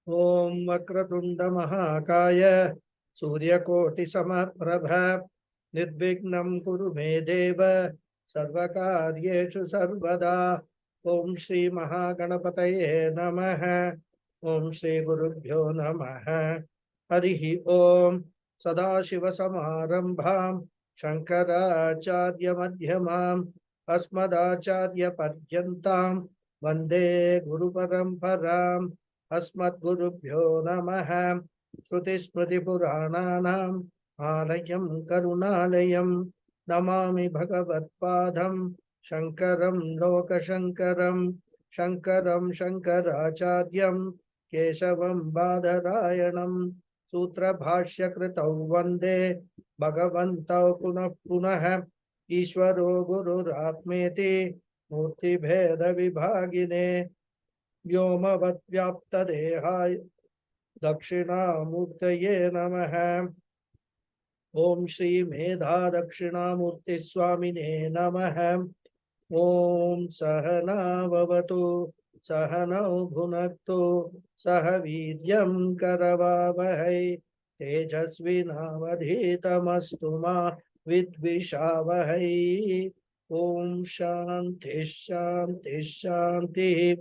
Om Vakratunda Mahakaya Suryakoti Samaprabha Nirvignam Kuru Me Deva Sarvakaryeshu Sarvada Om Shri Mahaganapataye Namaha Om Shri Gurubhyo Namaha Harihi Om Sadashiva Samarambham Shankaracharya Madhyamam Asmadacharya Paryantam Vande Guru Paramparam Asmadgurubhyo Namaha Shruti Smriti Purananam Alayam Karunalayam Namami Bhagavat Padam Shankaram Lokashankaram Shankaram Shankaracharyam Keshavam Badharayanam Sutra Bhashya Kritau Vande Bhagavantau Punah Punah Ishvaro Guru Atmeti Murti Bheda Vibhagine Vyomavatyaptadehaय Dakshinamurtaye Namaha Om Shri Medha Dakshinamurti Swamine Namaha Om Sahana Vavatu Sahanau Bhunaktu Sahaviryam Karavavahai Tejasvinavadhitamastu ma Vidvishavahai Om Shanti Shanti Shanti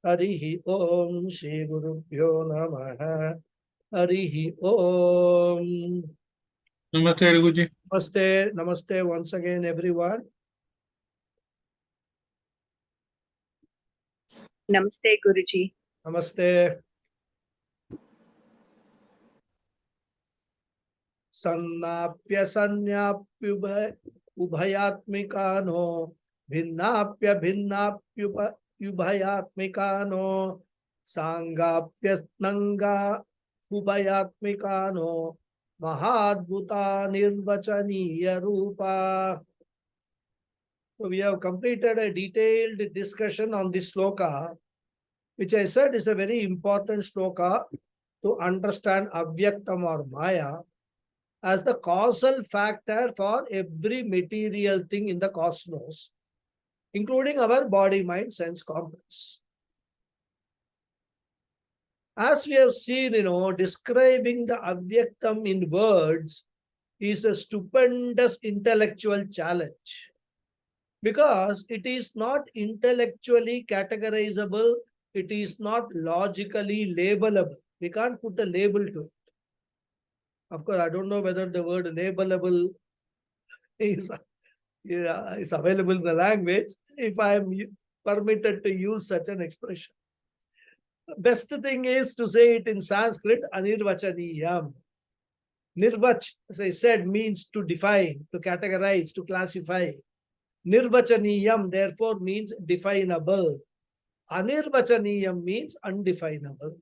Harihi Om Shri Gurubhyo Namaha Harihi Om. Namaste, Raghuji. Namaste, namaste once again, everyone. Namaste, Guruji. Namaste. Sannapya sanyapya ubhayatmikano bhinnapya bhinnapya ubhayatmikano sangapya nanga ubhayatmikano mahadbhuta nirvachaniya rupa. So we have completed a detailed discussion on this sloka, which I said is a very important sloka to understand Avyaktam or Maya as the causal factor for every material thing in the cosmos, including our body, mind, sense complex. As we have seen, describing the Avyaktam in words is a stupendous intellectual challenge because it is not intellectually categorizable, it is not logically labelable. We can't put a label to it. Of course, I don't know whether the word labelable is available in the language, if I am permitted to use such an expression. The best thing is to say it in Sanskrit, anirvachaniyam. Nirvach, as I said, means to define, to categorize, to classify. Nirvachaniyam, therefore, means definable. Anirvachaniyam means undefinable.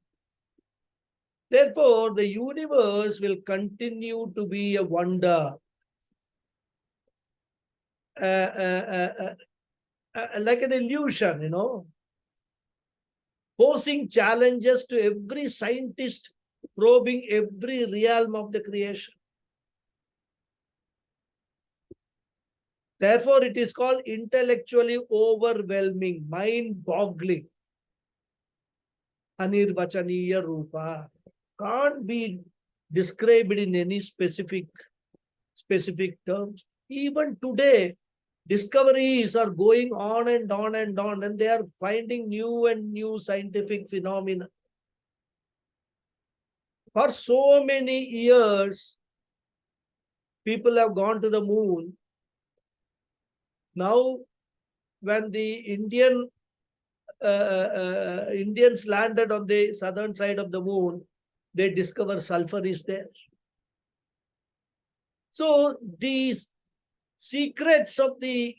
Therefore, the universe will continue to be a wonder. Like an illusion, posing challenges to every scientist probing every realm of the creation. Therefore, it is called intellectually overwhelming, mind-boggling. Anirvachaniya Rupa can't be described in any specific terms. Even today, discoveries are going on and on and on, and they are finding new and new scientific phenomena. For so many years, people have gone to the moon. Now, when the Indians landed on the southern side of the moon, they discover sulfur is there. So these secrets of the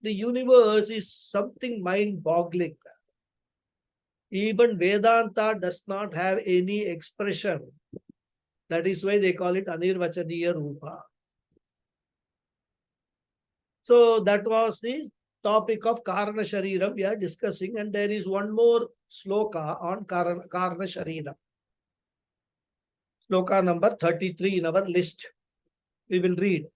universe is something mind-boggling. Even Vedanta does not have any expression. That is why they call it Anirvachaniya Rupa. So that was the topic of Karana Shariram we are discussing, and there is one more sloka on Karana Shariram. Sloka number 33 in our list. We will read.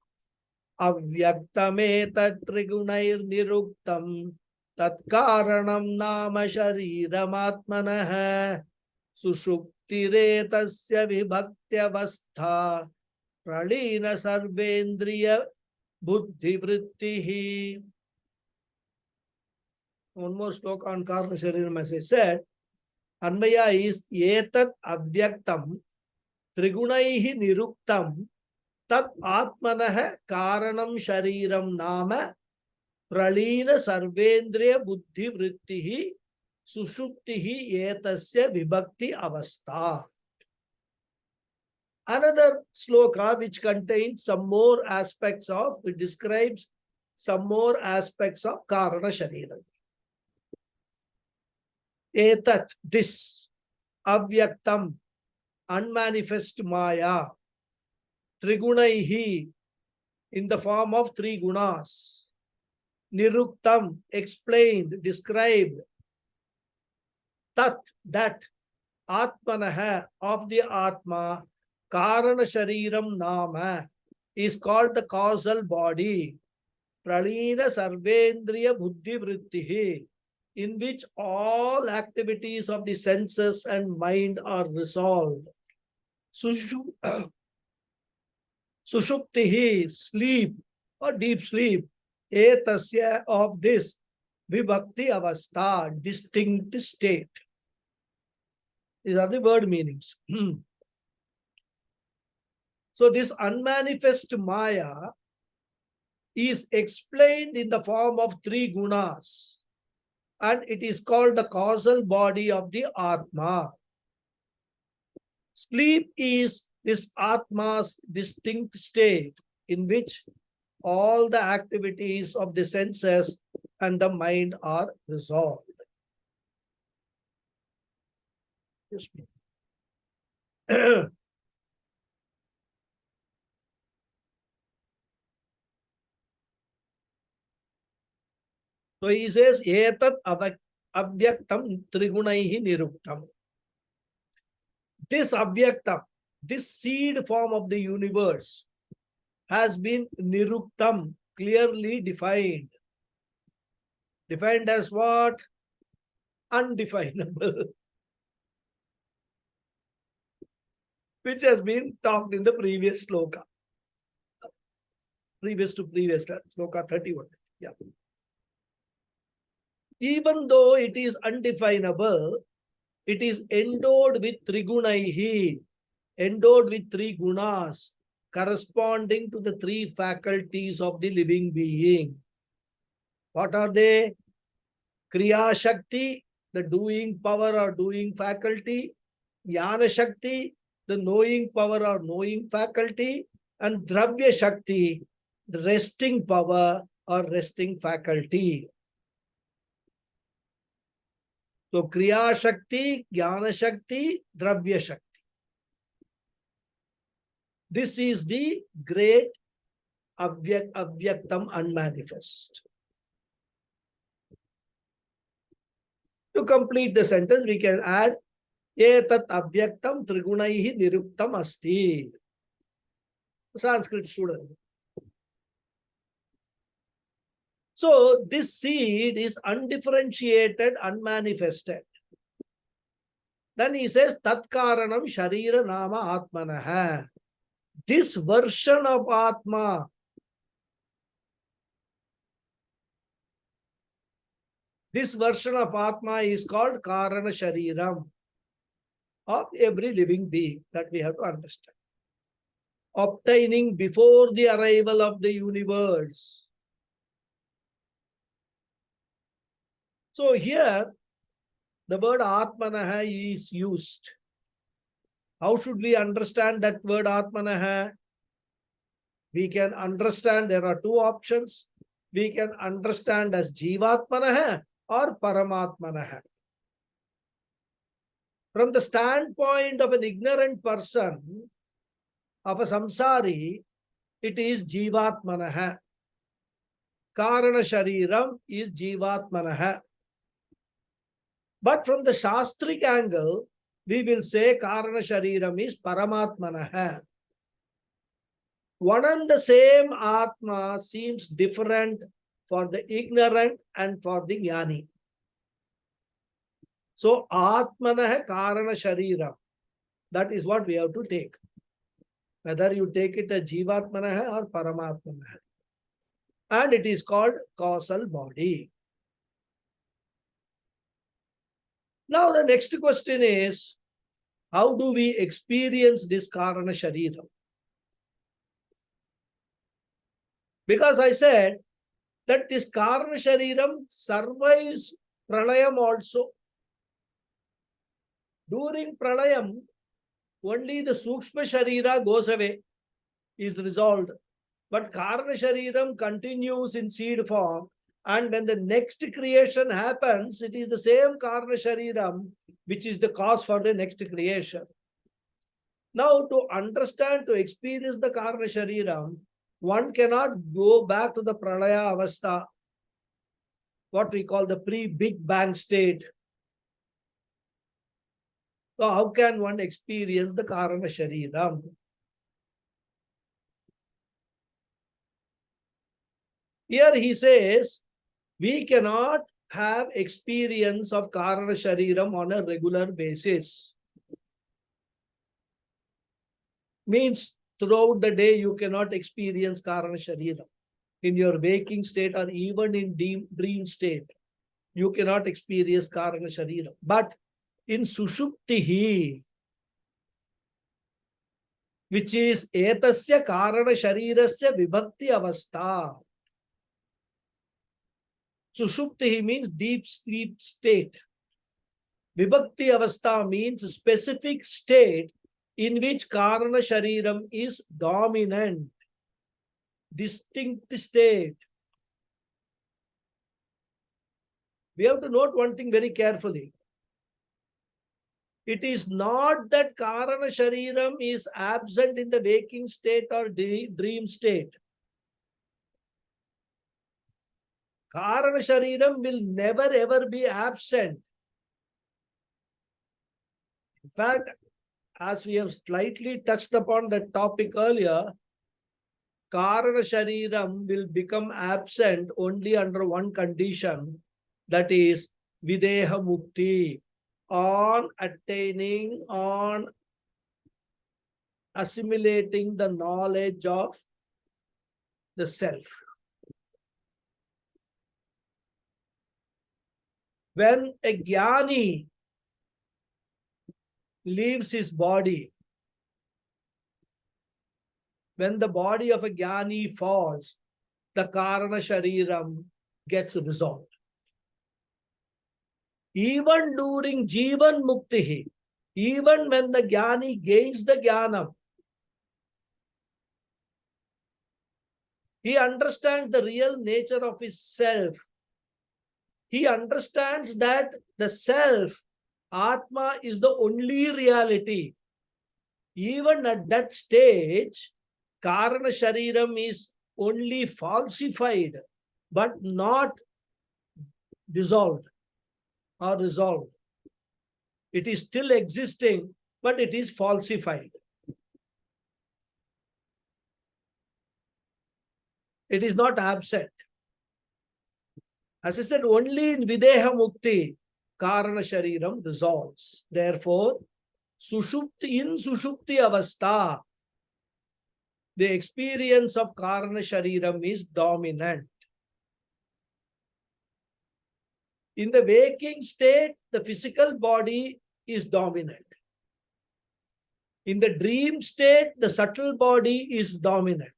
Avyaktametat trigunair niruktam tat karanam nama shariram atmanah sushupti Vibhaktiretasya vibhaktyavastha pralina sarvendriya buddhi vrittihi. One more sloka on Karana Shariram, as I said. Anvaya is etat avyaktam trigunaihi niruktam tat atmanah karanam shariram nama pralina sarvendriya buddhi vrittihi sushuptihi etasya vibhakti avastha. Another sloka which contains some more aspects of, it describes some more aspects of Karana Shariram. Etat, this, avyaktam, unmanifest Maya, trigunaihi, in the form of three gunas, niruktam, explained, described, tat, that, atmanaha, of the Atma, Karana Shariram Nama, is called the causal body, pralina sarvendriya buddhi vrittihi, in which all activities of the senses and mind are resolved. Sushuptihi, sleep or deep sleep, etasya, of this, vibhakti avastha, distinct state. These are the word meanings. So this unmanifest Maya is explained in the form of three gunas, and it is called the causal body of the Atma. Sleep is this Atma's distinct state in which all the activities of the senses and the mind are resolved. So he says, etat avyaktam trigunaihi niruktam. This avyaktam, this seed form of the universe, has been niruktam, clearly defined. Defined as what? Undefinable. Which has been talked in the previous sloka. Previous to previous, sloka 31. Yeah. Even though it is undefinable, it is endowed with trigunaihi, endowed with three gunas, corresponding to the three faculties of the living being. What are they? Kriya Shakti, the doing power or doing faculty, Jnana Shakti, the knowing power or knowing faculty, and Dravya Shakti, the resting power or resting faculty. So Kriya Shakti, Jnana Shakti, Dravya Shakti. This is the great avyaktam unmanifest. To complete the sentence, we can add etat avyaktam trigunaihi niruktam asti. Sanskrit student. So this seed is undifferentiated, unmanifested. Then he says, tat karanam sharira nama atmanaha. This version of Atma, this version of Atma is called Karana Shariram of every living being, that we have to understand. Obtaining before the arrival of the universe. So here, the word Atmanaha is used. How should we understand that word Atmanaha? We can understand there are two options. We can understand as Jivatmanaha or Paramatmanaha. From the standpoint of an ignorant person, of a samsari, it is Jivatmanaha. Karana Shariram is Jivatmanaha. But from the Shastric angle, we will say Karana Shariram is Paramatmanaha. One and the same Atma seems different for the ignorant and for the jnani. So Atmanaha Karana Shariram. That is what we have to take. Whether you take it as Jivatmana or Paramatmana. And it is called causal body. Now the next question is, how do we experience this Karana Shariram? Because I said that this Karana Shariram survives Pralayam also. During Pralayam, only the Sukshma Sharira goes away, is resolved. But Karana Shariram continues in seed form. And when the next creation happens, it is the same Karana Shariram which is the cause for the next creation. Now, to understand, to experience the Karana Shariram, one cannot go back to the Pralaya Avastha, what we call the pre-Big Bang state. So how can one experience the Karana Shariram? Here he says, we cannot have experience of Karana Shariram on a regular basis. Means throughout the day you cannot experience Karana Shariram. In your waking state or even in dream state, you cannot experience Karana Shariram. But in Sushuptihi, which is Etasya Karana Sharirasya Vibhakti Avastha. Sushuptihi means deep sleep state. Vibhakti Avastha means specific state in which Karana Shariram is dominant, distinct state. We have to note one thing very carefully. It is not that Karana Shariram is absent in the waking state or dream state. Karana Shariram will never ever be absent. In fact, as we have slightly touched upon that topic earlier, Karana Shariram will become absent only under one condition, that is Videha Mukti, on attaining, on assimilating the knowledge of the self. When a Jnani leaves his body, when the body of a Jnani falls, the Karana Shariram gets resolved. Even during Jivan Mukti, even when the Jnani gains the Jnanam, he understands the real nature of his self. He understands that the self, Atma, is the only reality. Even at that stage, Karana Shariram is only falsified, but not dissolved or resolved. It is still existing, but it is falsified. It is not absent. As I said, only in Videha Mukti, Karana Shariram dissolves. Therefore, in Sushupti Avastha, the experience of Karana Shariram is dominant. In the waking state, the physical body is dominant. In the dream state, the subtle body is dominant.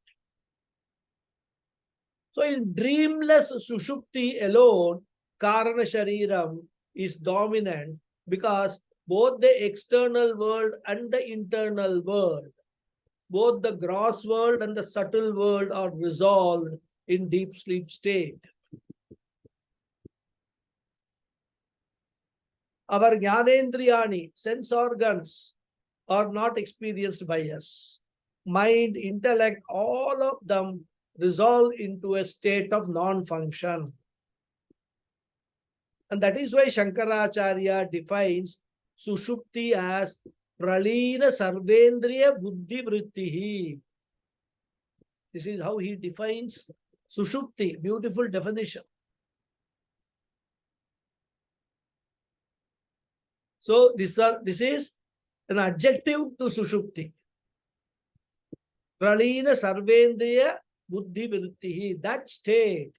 So in dreamless Sushupti alone, Karana Shariram is dominant because both the external world and the internal world, both the gross world and the subtle world are resolved in deep sleep state. Our Jnanendriyani, sense organs, are not experienced by us. Mind, intellect, all of them resolve into a state of non-function. And that is why Shankaracharya defines Sushupti as Pralina Sarvendriya Buddhi Vrittihi. This is how he defines Sushupti. Beautiful definition. So this is an adjective to Sushupti. Pralina Sarvendriya Buddhi Viruttihi, that state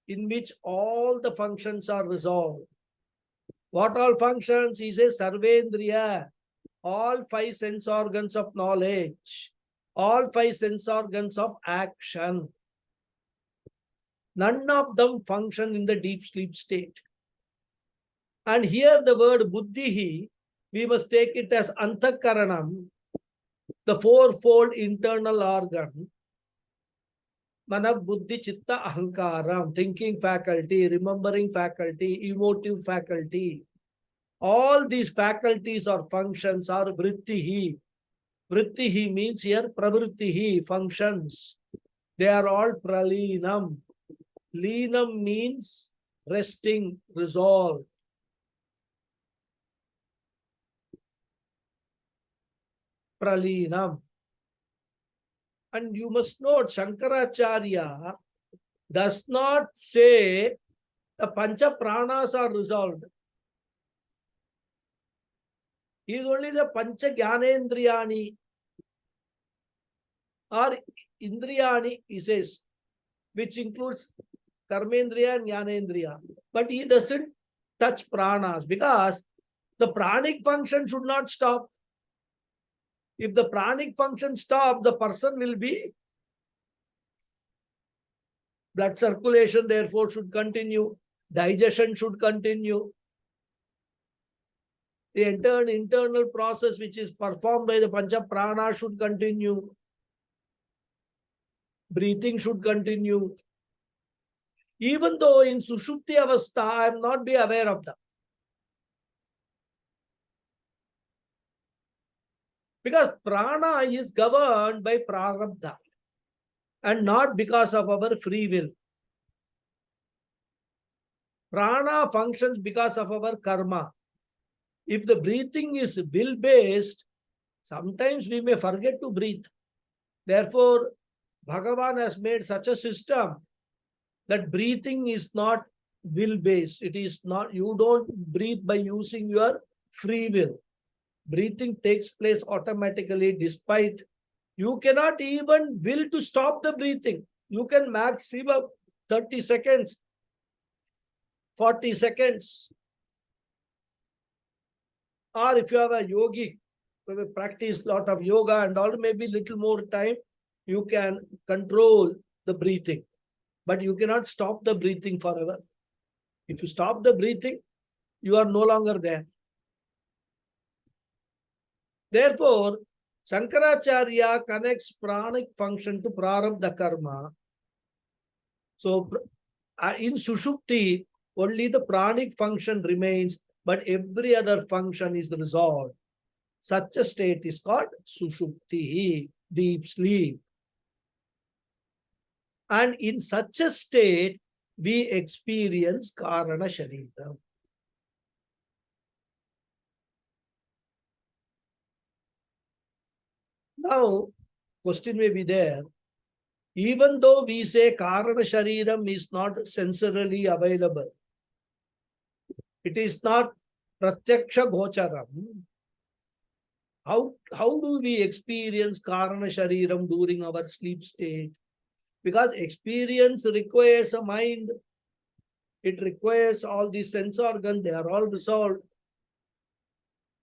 in which all the functions are resolved. What all functions? He says Sarvendriya, all five sense organs of knowledge, all five sense organs of action. None of them function in the deep sleep state. And here the word buddhihi, we must take it as antakaranam, the fourfold internal organ. Mana, buddhi, chitta, ahankaram, thinking faculty, remembering faculty, emotive faculty. All these faculties or functions are vrittihi. Vrittihi means here pravrittihi, functions. They are all pralinam. Leenam means resting, resolve. Pralinam. And you must note, Shankaracharya does not say the Pancha Pranas are resolved. He is only the Pancha Jnanendriyani or Indriyani, he says, which includes Karmendriya and Jnanendriya. But he doesn't touch Pranas because the pranic function should not stop. If the pranic function stops, the person will be blood circulation, therefore, should continue. Digestion should continue. The entire internal process which is performed by the Pancha Prana should continue. Breathing should continue. Even though in Sushupti Avastha, I am not be aware of that. Because prana is governed by prarabdha and not because of our free will. Prana functions because of our karma. If the breathing is will-based, sometimes we may forget to breathe. Therefore, Bhagavan has made such a system that breathing is not will-based. It is not, you don't breathe by using your free will. Breathing takes place automatically despite, you cannot even will to stop the breathing. You can maximum 30 seconds, 40 seconds. Or if you have a yogi, who practice lot of yoga and all, maybe little more time, you can control the breathing. But you cannot stop the breathing forever. If you stop the breathing, you are no longer there. Therefore, Shankaracharya connects pranic function to prarabdha karma. So, in Sushupti, only the pranic function remains, but every other function is resolved. Such a state is called Sushupti, deep sleep. And in such a state, we experience Karana Sharira. Now, question may be there. Even though we say Karana Shariram is not sensorily available, it is not Pratyaksha Gocharam. How do we experience Karana Shariram during our sleep state? Because experience requires a mind. It requires all the sense organs, they are all resolved.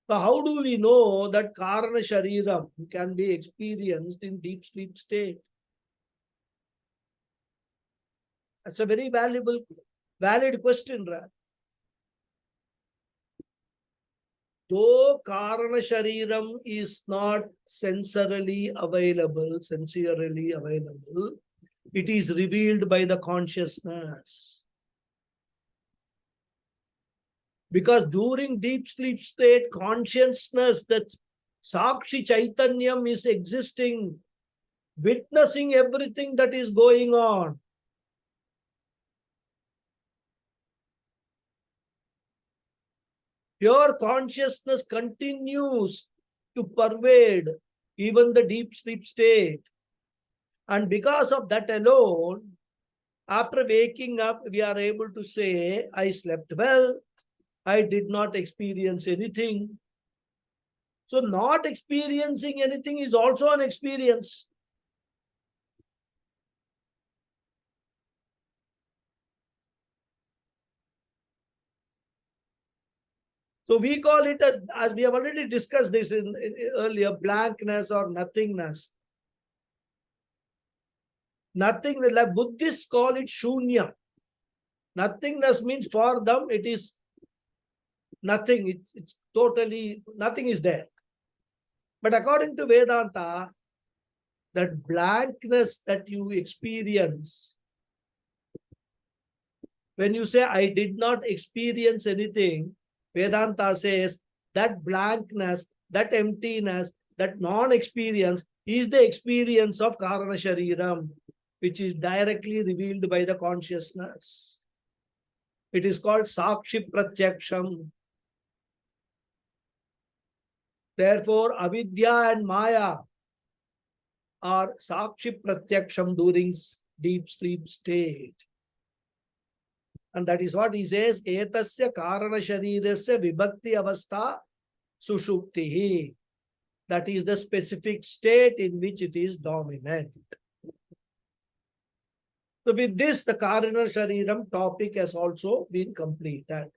So how do we know that Karana Shariram can be experienced in deep sleep state? That's a very valid question, right? Though Karana Shariram is not sensorily available, it is revealed by the consciousness. Because during deep sleep state, consciousness, that Sakshi Chaitanyam is existing, witnessing everything that is going on. Pure consciousness continues to pervade even the deep sleep state. And because of that alone, after waking up, we are able to say, I slept well, I did not experience anything. So not experiencing anything is also an experience. So we call it, as we have already discussed this in earlier, blankness or nothingness. Nothing, like Buddhists call it shunya. Nothingness means for them it is nothing. It's totally, nothing is there. But according to Vedanta, that blankness that you experience, when you say, I did not experience anything, Vedanta says that blankness, that emptiness, that non-experience is the experience of Karana Shariram, which is directly revealed by the consciousness. It is called Sakshi Pratyaksham. Therefore, Avidya and Maya are Sakshi Pratyaksham during deep sleep state. And that is what he says, Etasya Karana Sharirasya Vibhakti Avastha Sushuptihi. That is the specific state in which it is dominant. So with this, the Karana Shariram topic has also been completed.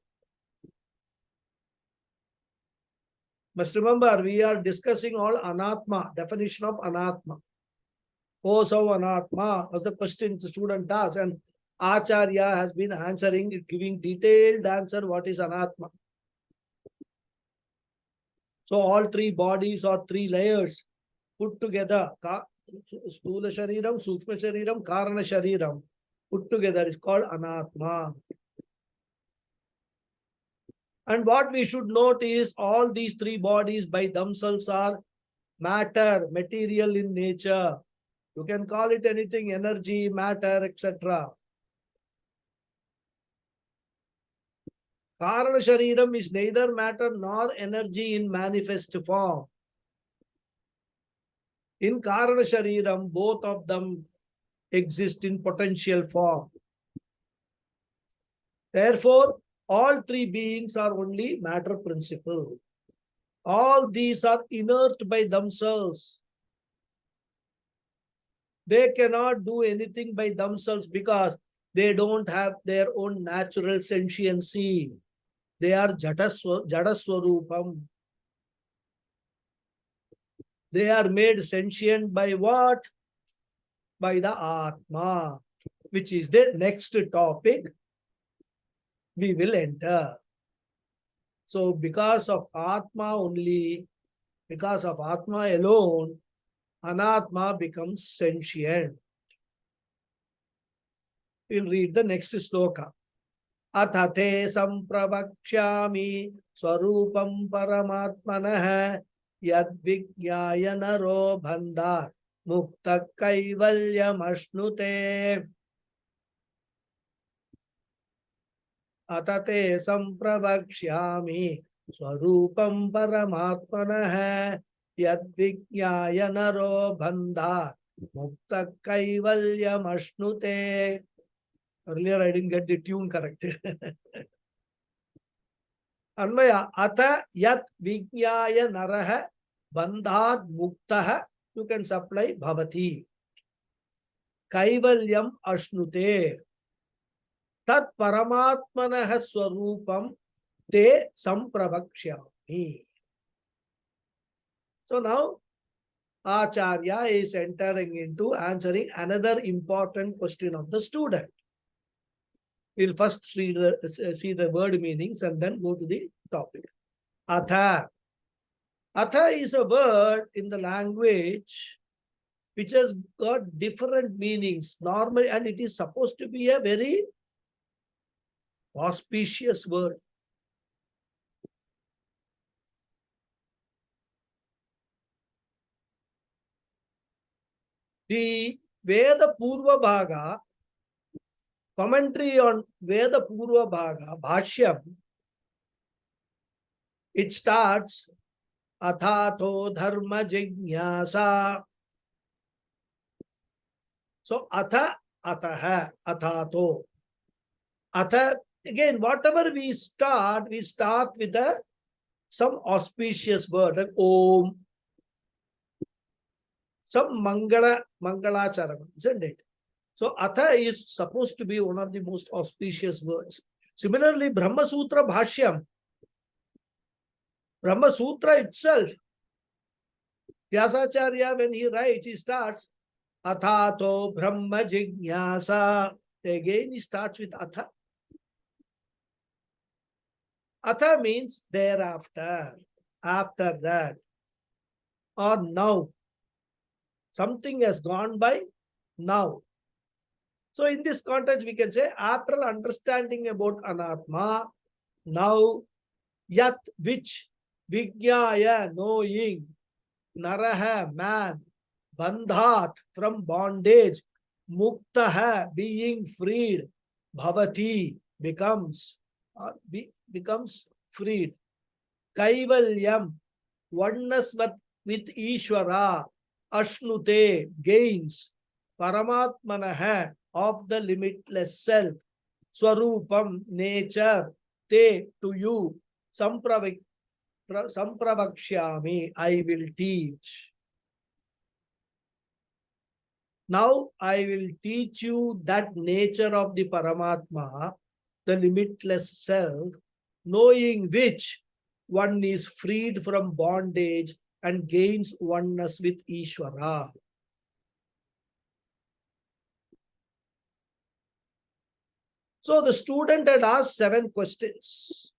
Must remember, we are discussing all Anatma, definition of Anatma. Oh, so Anatma was the question the student asked, and Acharya has been answering, giving detailed answer what is Anatma. So all three bodies or three layers put together, Stula Shariram, Sukshma Shariram, Karana Shariram, put together is called Anatma. And what we should note is all these three bodies by themselves are matter, material in nature. You can call it anything, energy, matter, etc. Karana Shariram is neither matter nor energy in manifest form. In Karana Shariram, both of them exist in potential form. Therefore, all three beings are only matter principle. All these are inert by themselves. They cannot do anything by themselves because they don't have their own natural sentiency. They are Jadaswarupam. They are made sentient by what? By the Atma, which is the next topic we will enter. So because of Atma only, because of Atma alone, Anatma becomes sentient. We'll read the next sloka. Athate sampravakshami swarupam paramatmanah yadvigyaya naro bandha mukta kaivalyam ashnute. Atate sampravakshami swarupam paramatmanah yadvigyaya naro bandha mukta kaivalyam ashnute. Earlier I didn't get the tune corrected. Anvaya atha yat vigyaya naraha bandhat muktaha. You can supply bhavati. Kaivalyam ashnute. Tat paramatmanah swarupam te sampravakshami. So now Acharya is entering into answering another important question of the student. We'll first see the word meanings and then go to the topic. Atha. Atha is a word in the language which has got different meanings normally, and it is supposed to be a very auspicious word. The Veda Purva Bhaga, commentary on Veda Purva Bhaga, Bhashyam, it starts Athato Dharma Jignasa. So Atha, Ataha, Athato. Atha, again, whatever we start with a some auspicious word like Om, some Mangalacharanam, isn't it? So Atha is supposed to be one of the most auspicious words. Similarly, Brahma Sutra Bhashyam, Brahma Sutra itself, Vyasacharya, when he writes, he starts Athato Brahma Jignasa. Again, he starts with Atha. Atha means thereafter, after that, or now. Something has gone by now. So in this context, we can say, after understanding about Anatma, now Yat, which, Vijnaya, knowing, Naraha, man, Bandhat, from bondage, Muktaha, being freed, Bhavati, becomes, becomes freed. Kaivalyam, oneness with Ishvara, Ashnute, gains, Paramatmanaha, of the limitless self, Swarupam, nature, Te, to you, Sampravakshyami, I will teach. Now I will teach you that nature of the Paramatma, the limitless self, knowing which one is freed from bondage and gains oneness with Ishvara. So the student had asked 7 questions.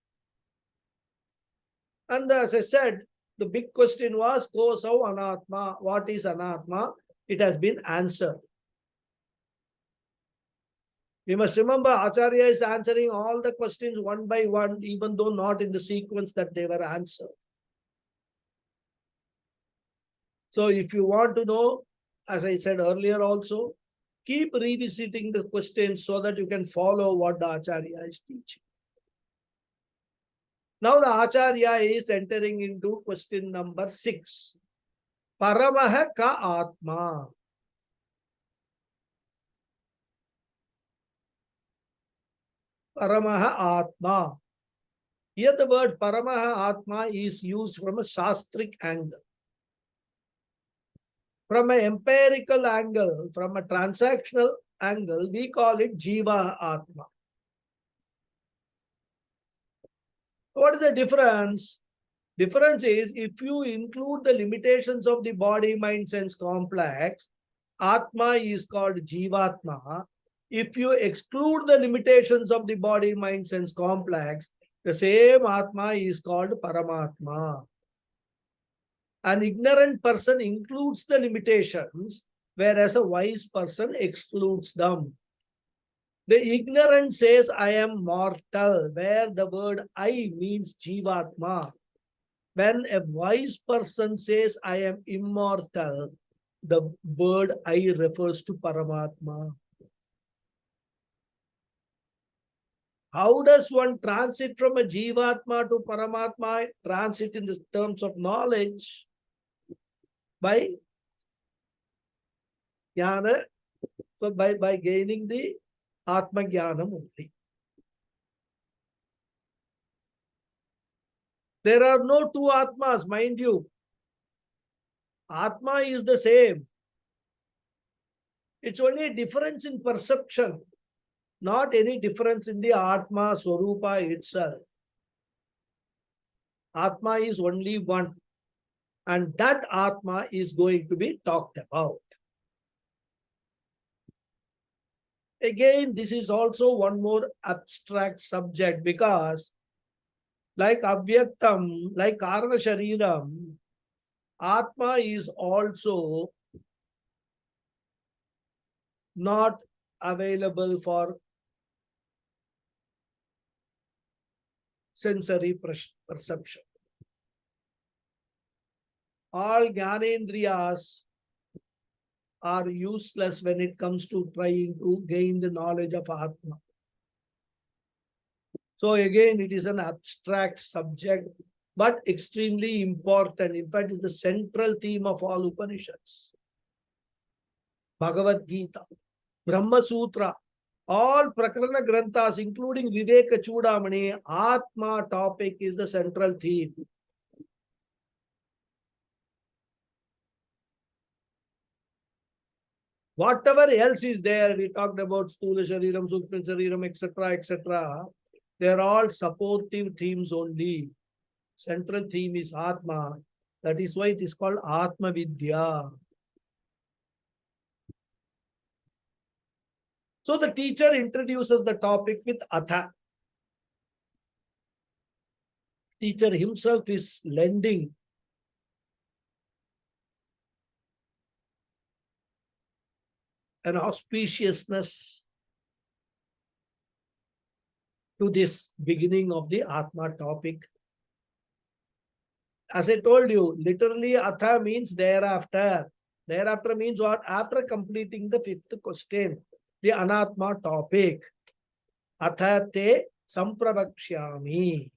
And as I said, the big question was, Kosau Anatma, what is Anatma? It has been answered. We must remember, Acharya is answering all the questions one by one, even though not in the sequence that they were answered. So if you want to know, as I said earlier also, keep revisiting the questions so that you can follow what the Acharya is teaching. Now the Acharya is entering into question number 6. Paramaha ka Atma. Paramaha Atma. Here the word Paramaha Atma is used from a Shastric angle. From an empirical angle, from a transactional angle, we call it Jiva Atma. What is the difference? Difference is, if you include the limitations of the body, mind, sense complex, Atma is called Jivatma. If you exclude the limitations of the body, mind, sense complex, the same Atma is called Paramatma. An ignorant person includes the limitations, whereas a wise person excludes them. The ignorant says, I am mortal, where the word I means Jivatma. When a wise person says, I am immortal, the word I refers to Paramatma. How does one transit from a Jivatma to Paramatma? Transit in the terms of knowledge by jnana, so by gaining the Atma Jnanam only. There are no two Atmas, mind you. Atma is the same. It's only a difference in perception, not any difference in the Atma Swarupa itself. Atma is only one, and that Atma is going to be talked about. Again, this is also one more abstract subject, because like Avyaktam, like Karana Shariram, Atma is also not available for sensory perception. All Jnanendriyas are useless when it comes to trying to gain the knowledge of Atma. So again, it is an abstract subject, but extremely important. In fact, it's the central theme of all Upanishads. Bhagavad Gita, Brahma Sutra, all Prakarana Granthas, including Vivekachudamani, Atma topic is the central theme. Whatever else is there, we talked about Stula Shariram, Sukshma Shariram, etc., etc. They're all supportive themes only. Central theme is Atma. That is why it is called Atma Vidya. So the teacher introduces the topic with Atha. Teacher himself is lending an auspiciousness to this beginning of the Atma topic. As I told you, literally Atha means thereafter. Thereafter means what? After completing the fifth question, the Anatma topic. Atha te sampravakshyami.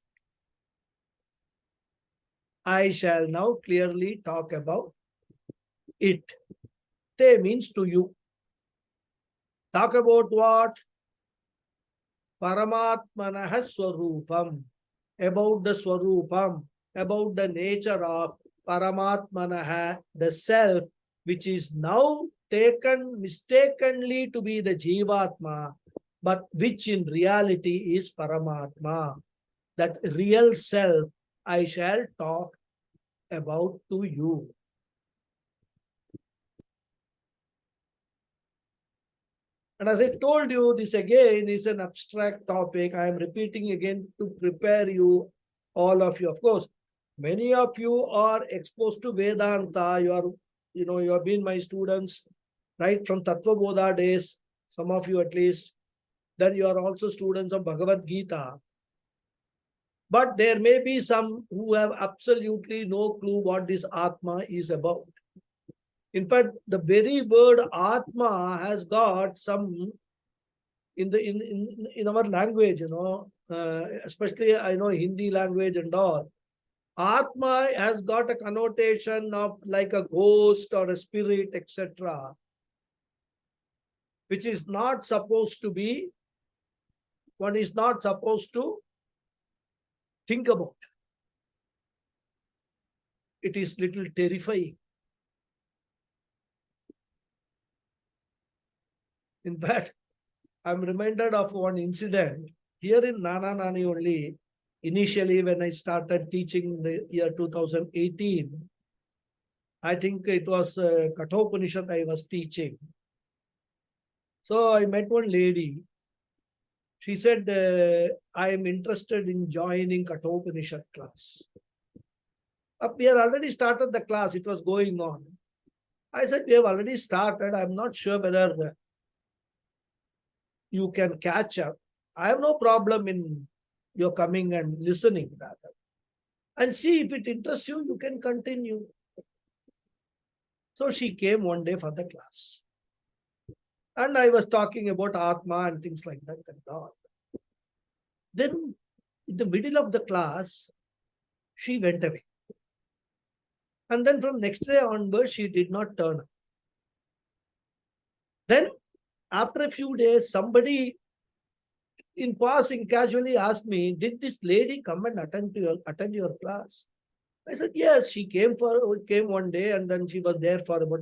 I shall now clearly talk about it. Te means to you. Talk about what? Paramatmanaha Swarupam. About the Swarupam. About the nature of Paramatmanaha, the self, which is now taken mistakenly to be the Jivatma, but which in reality is Paramatma. That real self I shall talk about to you. And as I told you, this again is an abstract topic. I am repeating again to prepare you, all of you. Of course, many of you are exposed to Vedanta. You have been my students right from Tattva Bodha days, some of you at least. Then you are also students of Bhagavad Gita. But there may be some who have absolutely no clue what this Atma is about. In fact, the very word Atma has got some in our language, especially I know Hindi language and all. Atma has got a connotation of like a ghost or a spirit, etc., which is not supposed to be, one is not supposed to think about. It is little terrifying. In fact, I'm reminded of one incident here in Nana Nani only. Initially, when I started teaching the year 2018, I think it was Kathopanishad I was teaching. So I met one lady. She said, I am interested in joining Kathopanishad class. We had already started the class. It was going on. I said, we have already started. I'm not sure whether you can catch up. I have no problem in your coming and listening rather. And see if it interests you, you can continue. So she came one day for the class. And I was talking about Atma and things like that and all. Then in the middle of the class, she went away. And then from next day onwards, she did not turn up. Then after a few days, somebody in passing casually asked me, did this lady come and attend your class? I said, yes, she came one day and then she was there for about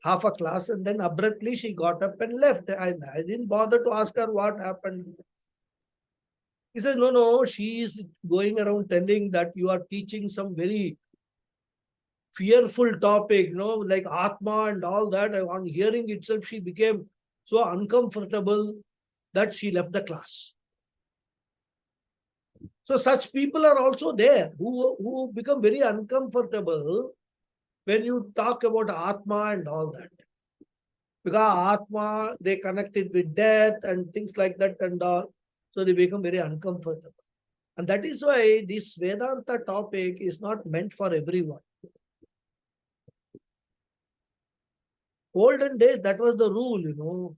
half a class and then abruptly she got up and left. I didn't bother to ask her what happened. He says, no, she is going around telling that you are teaching some very fearful topic, like Atma and all that. On hearing itself, she became so uncomfortable that she left the class. So such people are also there who become very uncomfortable when you talk about Atma and all that. Because Atma, they connect it with death and things like that and all. So they become very uncomfortable. And that is why this Vedanta topic is not meant for everyone. Olden days, that was the rule,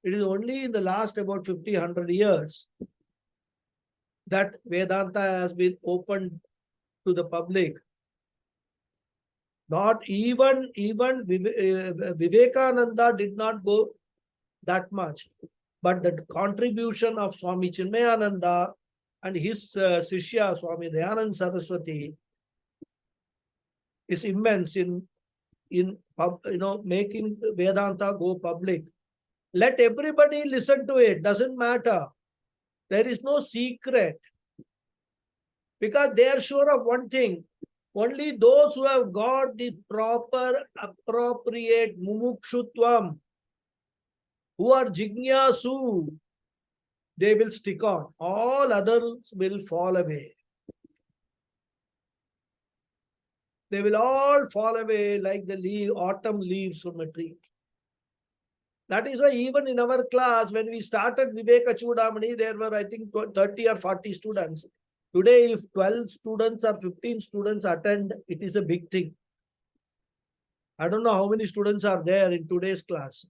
It is only in the last about 50, 100 years that Vedanta has been opened to the public. Not even Vivekananda did not go that much. But the contribution of Swami Chinmayananda and his Sishya, Swami Dayananda Saraswati, is immense in making Vedanta go public. Let everybody listen to it. Doesn't matter. There is no secret. Because they are sure of one thing. Only those who have got the proper, appropriate mumukshutvam, who are jignasu, they will stick on. All others will fall away. They will all fall away like the autumn leaves from a tree. That is why even in our class, when we started Vivekachudamani, there were, I think, 30 or 40 students. Today, if 12 students or 15 students attend, it is a big thing. I don't know how many students are there in today's class.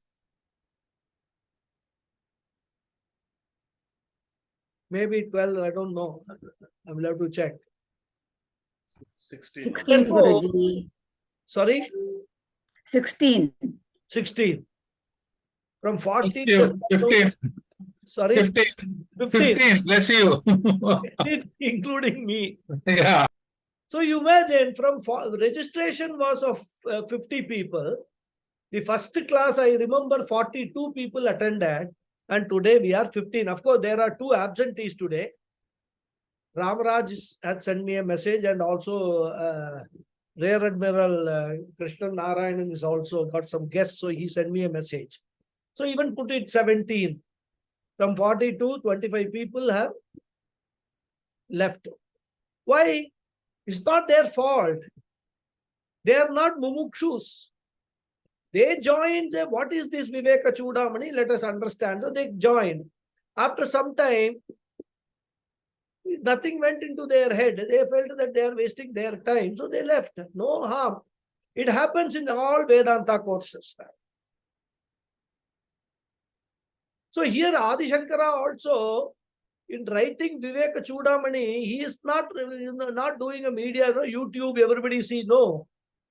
Maybe 12, I don't know. I will have to check. 16. 16, Therefore, Guruji. sorry? 16. 16. From 40 15, sorry? 15, 15, bless you. 15, including me. Yeah. So you imagine registration was of 50 people. The first class, I remember 42 people attended, and today we are 15. Of course, there are 2 absentees today. Ramaraj had sent me a message, and also Rear Admiral Krishnan Narayanan is also got some guests, so he sent me a message. So even put it 17. From 42, 25 people have left. Why? It's not their fault. They are not mumukshus. They joined, what is this Vivekachudamani? Let us understand. So they joined. After some time, nothing went into their head. They felt that they are wasting their time. So they left. No harm. It happens in all Vedanta courses. So here Adi Shankara also, in writing Vivekachudamani, he is not doing a media, YouTube, everybody see. No.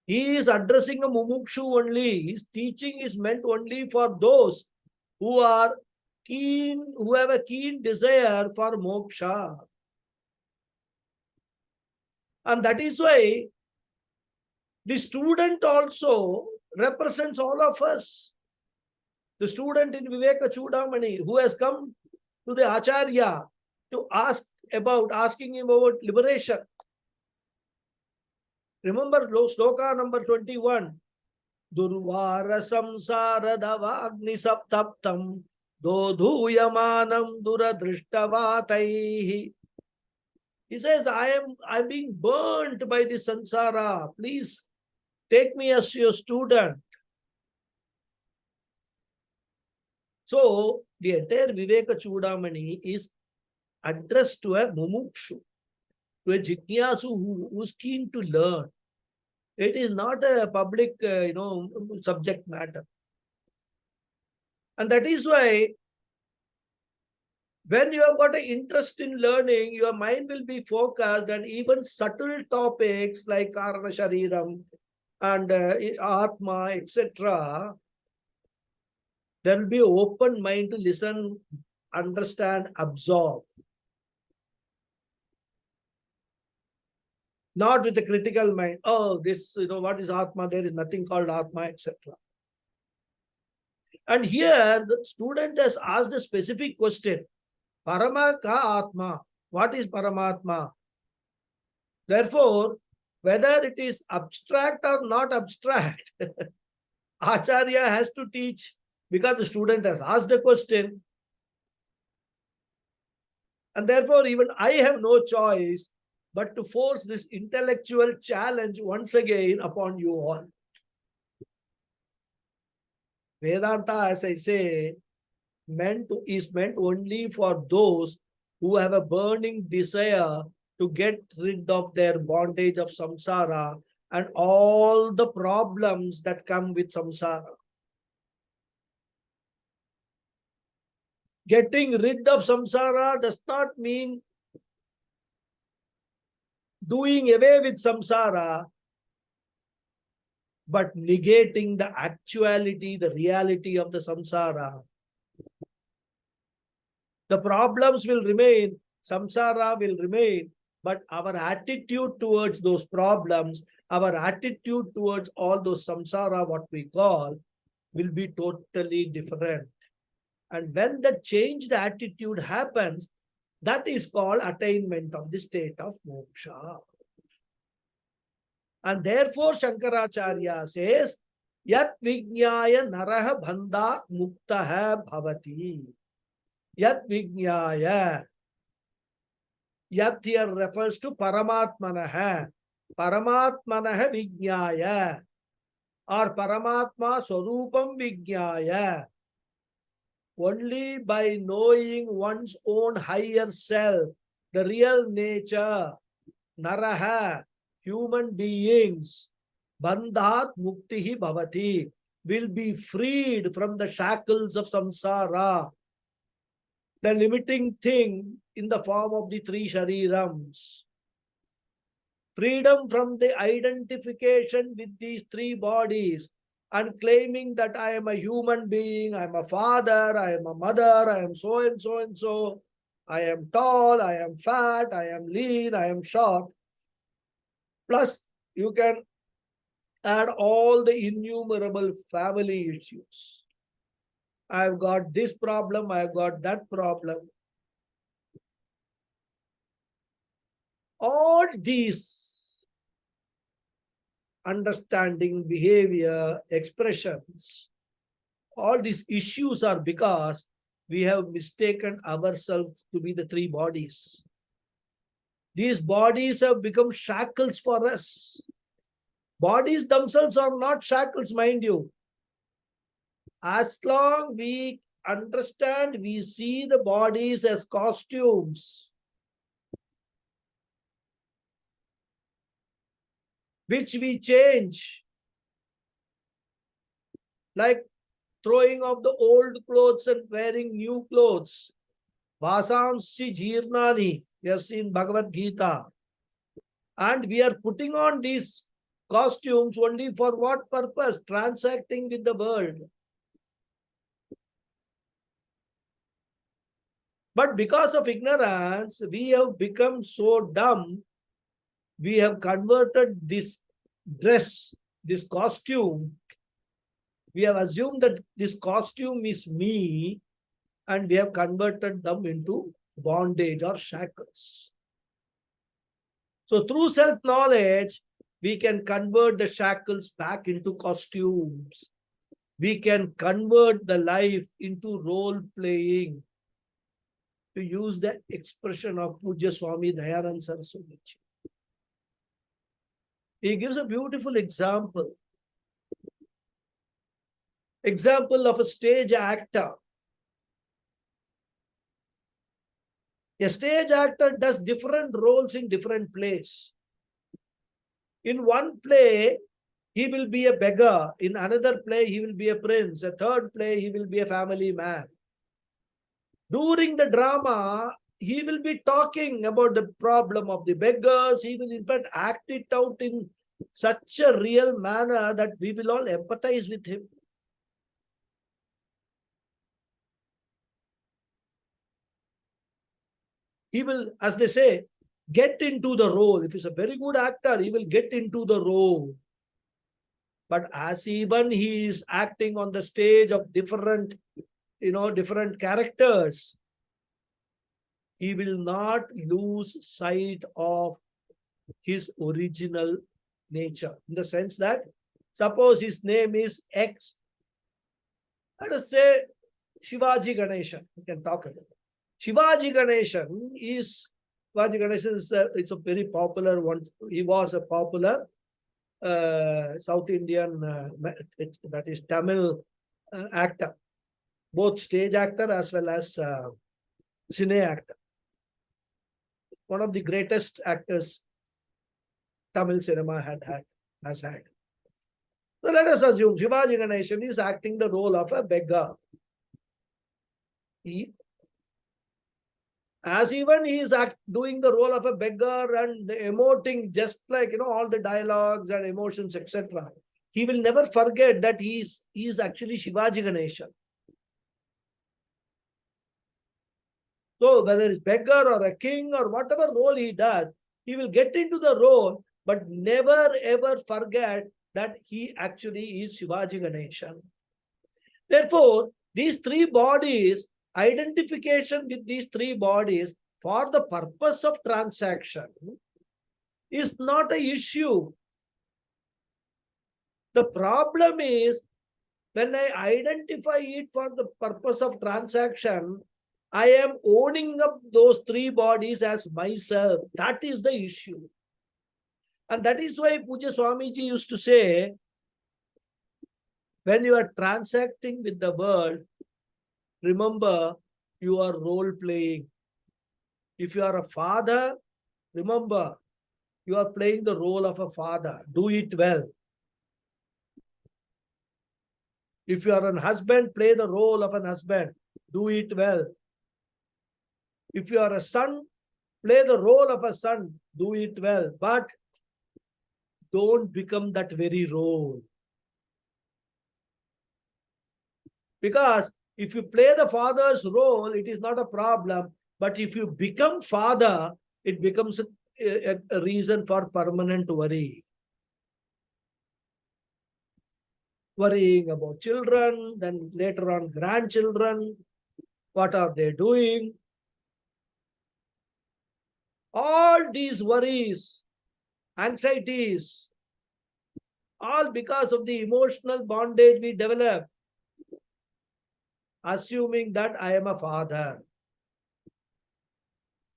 He is addressing a mumukshu only. His teaching is meant only for those who are keen, who have a keen desire for moksha. And that is why the student also represents all of us. The student in Vivekachudamani who has come to the Acharya to asking him about liberation. Remember sloka number 21. Durvara samsara davagni saptaptam dodhuyamanam duradrishtavataihi. He says, I'm being burnt by the samsara. Please take me as your student. So the entire Vivekachudamani is addressed to a mumukshu, to a jignasu who is keen to learn. It is not a public, subject matter. And that is why when you have got an interest in learning, your mind will be focused, and even subtle topics like Karana Shariram and Atma, etc., there will be an open mind to listen, understand, absorb. Not with a critical mind. Oh, this, what is Atma? There is nothing called Atma, etc. And here, the student has asked a specific question. Parama ka Atma. What is Paramatma? Therefore, whether it is abstract or not abstract, Acharya has to teach, because the student has asked the question. And therefore, even I have no choice but to force this intellectual challenge once again upon you all. Vedanta, as I say, is meant only for those who have a burning desire to get rid of their bondage of samsara and all the problems that come with samsara. Getting rid of samsara does not mean doing away with samsara, but negating the actuality, the reality of the samsara. The problems will remain, samsara will remain, But our attitude towards those problems, our attitude towards all those samsara, what we call, will be totally different. And when the changed attitude happens, that is called attainment of the state of moksha. And therefore, Shankaracharya says, Yat Vijnaya Naraha Bandhat Muktaha Bhavati. Yat Vijnaya. Yat here refers to Paramatmanaha. Paramatmanaha Vijnaya. Or Paramatma Swarupam Vijnaya. Only by knowing one's own higher self, the real nature, Naraha, human beings, Bandhat Muktihi Bhavati, will be freed from the shackles of samsara, the limiting thing in the form of the three sharirams. Freedom from the identification with these three bodies and claiming that I am a human being, I am a father, I am a mother, I am so and so and so, I am tall, I am fat, I am lean, I am short. Plus, you can add all the innumerable family issues. I've got this problem, I've got that problem. All these understanding, behavior, expressions, all these issues are because we have mistaken ourselves to be the three bodies. These bodies have become shackles for us. Bodies themselves are not shackles, mind you. As long we understand, we see the bodies as costumes, which we change, like throwing off the old clothes and wearing new clothes. Vasamsi Jirnani, we have seen Bhagavad Gita. And we are putting on these costumes only for what purpose? Transacting with the world. But because of ignorance, we have become so dumb, we have converted this dress, this costume, we have assumed that this costume is me, and we have converted them into bondage or shackles. So through self-knowledge, we can convert the shackles back into costumes. We can convert the life into role-playing, to use the expression of Pujya Swami Dayanand Saraswati. He gives a beautiful example. Example of a stage actor. A stage actor does different roles in different plays. In one play, he will be a beggar. In another play, he will be a prince. A third play, he will be a family man. During the drama, he will be talking about the problem of the beggars. He will in fact act it out in such a real manner that we will all empathize with him. He will, as they say, get into the role. If he's a very good actor, he will get into the role. But as even he is acting on the stage of different characters, he will not lose sight of his original nature. In the sense that, suppose his name is X, let us say Shivaji Ganeshan. We can talk about it. Shivaji Ganeshan is it's a very popular one. He was a popular South Indian, that is Tamil actor, both stage actor as well as cine actor. One of the greatest actors Tamil cinema has had. So let us assume Shivaji Ganeshan is acting the role of a beggar. As even he is doing the role of a beggar and emoting just like, all the dialogues and emotions, etc., he will never forget that he is actually Shivaji Ganeshan. So whether it's beggar or a king or whatever role he does, he will get into the role, but never ever forget that he actually is Shivaji Ganeshan. Therefore, these three bodies, identification with these three bodies for the purpose of transaction is not an issue. The problem is when I identify it for the purpose of transaction, I am owning up those three bodies as myself. That is the issue. And that is why Puja Swamiji used to say, when you are transacting with the world, remember you are role playing. If you are a father, remember you are playing the role of a father. Do it well. If you are a husband, play the role of an husband. Do it well. If you are a son, play the role of a son. Do it well. But don't become that very role. Because if you play the father's role, it is not a problem. But if you become father, it becomes a reason for permanent worry. Worrying about children, then later on grandchildren. What are they doing? All these worries, anxieties, all because of the emotional bondage we develop, assuming that I am a father.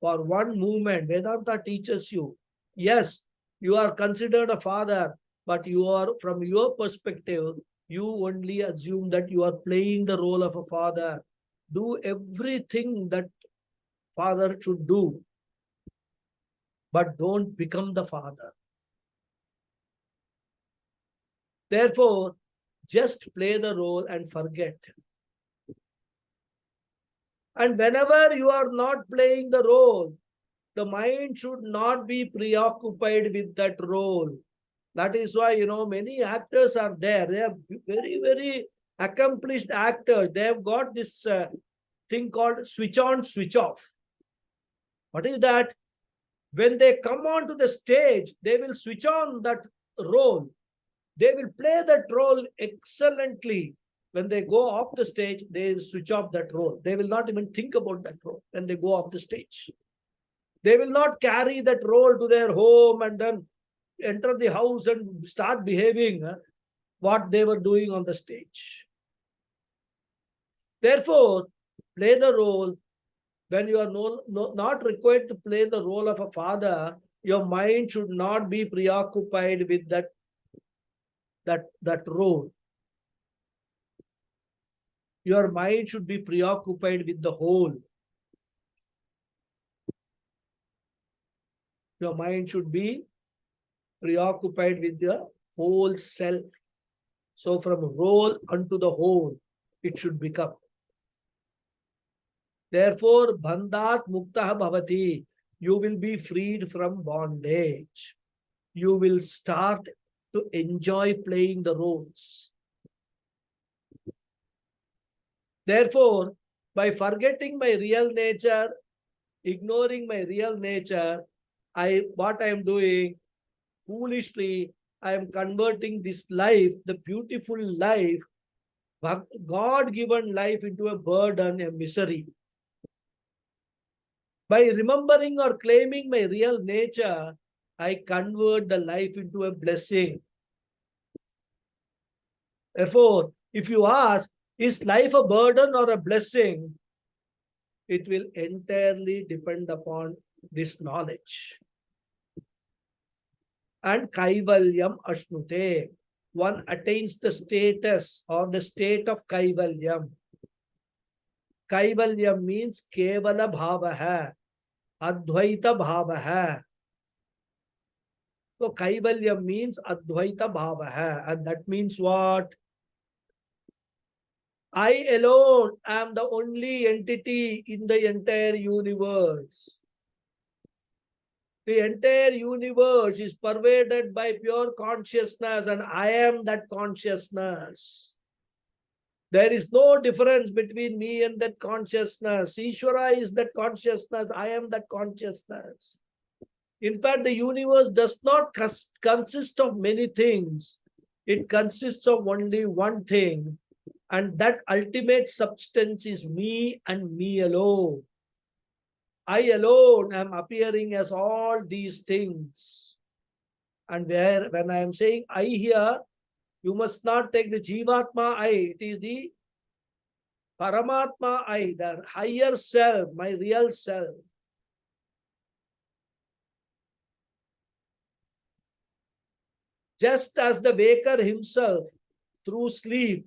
For one moment, Vedanta teaches you, yes, you are considered a father, but you are, from your perspective, you only assume that you are playing the role of a father. Do everything that father should do, but don't become the father. Therefore, just play the role and forget. And whenever you are not playing the role, the mind should not be preoccupied with that role. That is why, many actors are there. They are very, very accomplished actors. They have got this thing called switch on, switch off. What is that? When they come onto the stage, they will switch on that role. They will play that role excellently. When they go off the stage, they will switch off that role. They will not even think about that role when they go off the stage. They will not carry that role to their home and then enter the house and start behaving what they were doing on the stage. Therefore, play the role. When you are not required to play the role of a father, your mind should not be preoccupied with that role. Your mind should be preoccupied with the whole. Your mind should be preoccupied with the whole self. So from role unto the whole, it should become. Therefore, bandhat muktah bhavati. You will be freed from bondage. You will start to enjoy playing the roles. Therefore, by forgetting my real nature, ignoring my real nature, what I am doing, foolishly, I am converting this life, the beautiful life, God-given life, into a burden, a misery. By remembering or claiming my real nature, I convert the life into a blessing. Therefore, if you ask, is life a burden or a blessing? It will entirely depend upon this knowledge. And kaivalyam ashnute. One attains the status or the state of kaivalyam. Kaivalyam means kevala bhavaha, advaita bhavaha. So kaivalyam means advaita bhavaha, and that means what? I alone am the only entity in the entire universe. The entire universe is pervaded by pure consciousness, and I am that consciousness. There is no difference between me and that consciousness. Ishvara is that consciousness. I am that consciousness. In fact, the universe does not consist of many things. It consists of only one thing, and that ultimate substance is me and me alone. I alone am appearing as all these things. And when I am saying I here, you must not take the Jivatma I. It is the Paramatma I, the higher self, my real self. Just as the waker himself, through sleep,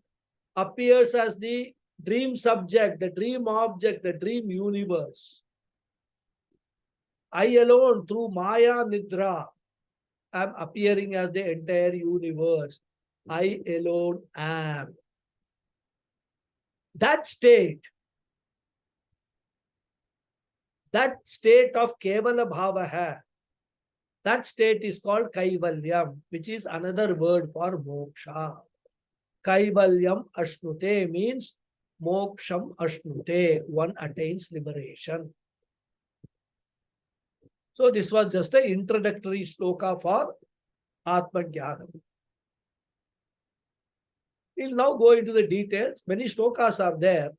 appears as the dream subject, the dream object, the dream universe. I alone, through Maya Nidra, am appearing as the entire universe. I alone am. That state of Kevala Bhava, that state is called Kaivalyam, which is another word for moksha. Kaivalyam Ashnute means moksham Ashnute, one attains liberation. So this was just an introductory sloka for Atma Jnanam. We'll now go into the details. Many slokas are there.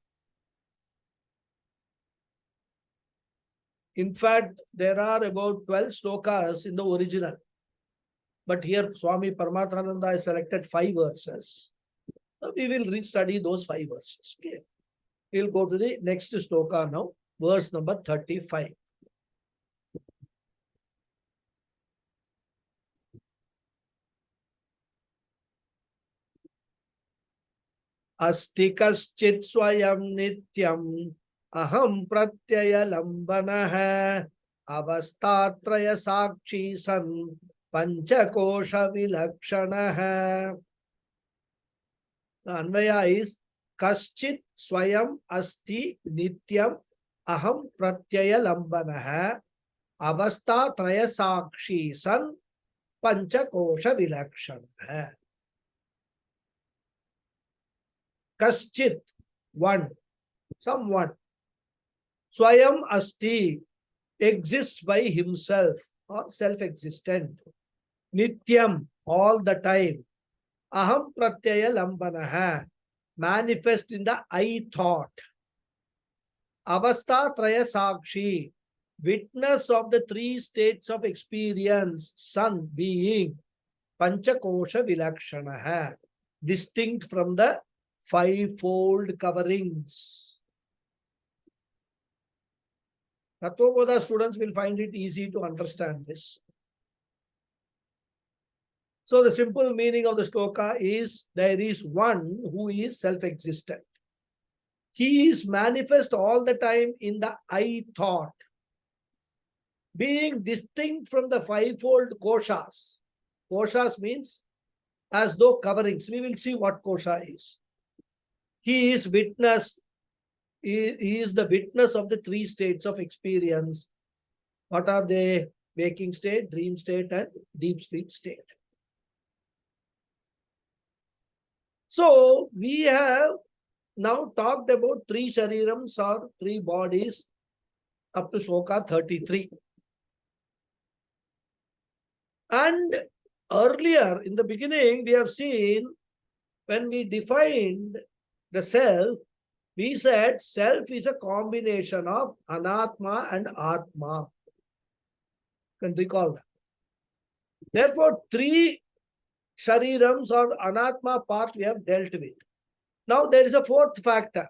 In fact, there are about 12 slokas in the original. But here Swami Paramathananda has selected 5 verses. So we will study those 5 verses. Okay. We'll go to the next sloka now, verse number 35. Asti kaschit swayam nityam aham pratyaya lambanaha avastatraya sakshi san panchakosha vilakshanaha. The Anvaya is kaschit swayam asti nityam aham pratyaya lambanaha avastatraya sakshi san panchakosha vilakshanaha. Kaschit, one, someone. Swayam asti, exists by himself or self-existent. Nityam, all the time. Aham pratyaya lambanaha, manifest in the I thought. Avastha traya sakshi, witness of the 3 states of experience, sun, being. Panchakosha vilakshanaha, distinct from the 5-fold coverings. Tattva students will find it easy to understand this. So the simple meaning of the sloka is, there is one who is self-existent. He is manifest all the time in the I thought, being distinct from the 5-fold koshas. Koshas means as though coverings. We will see what kosha is. He is witness. He is the witness of the 3 states of experience. What are they? Waking state, dream state, and deep sleep state. So we have now talked about 3 sharirams or 3 bodies up to sloka 33. And earlier in the beginning, we have seen when we defined the self, we said self is a combination of anatma and atma. You can recall that. Therefore, 3 sharirams or anatma part we have dealt with. Now there is a 4th factor,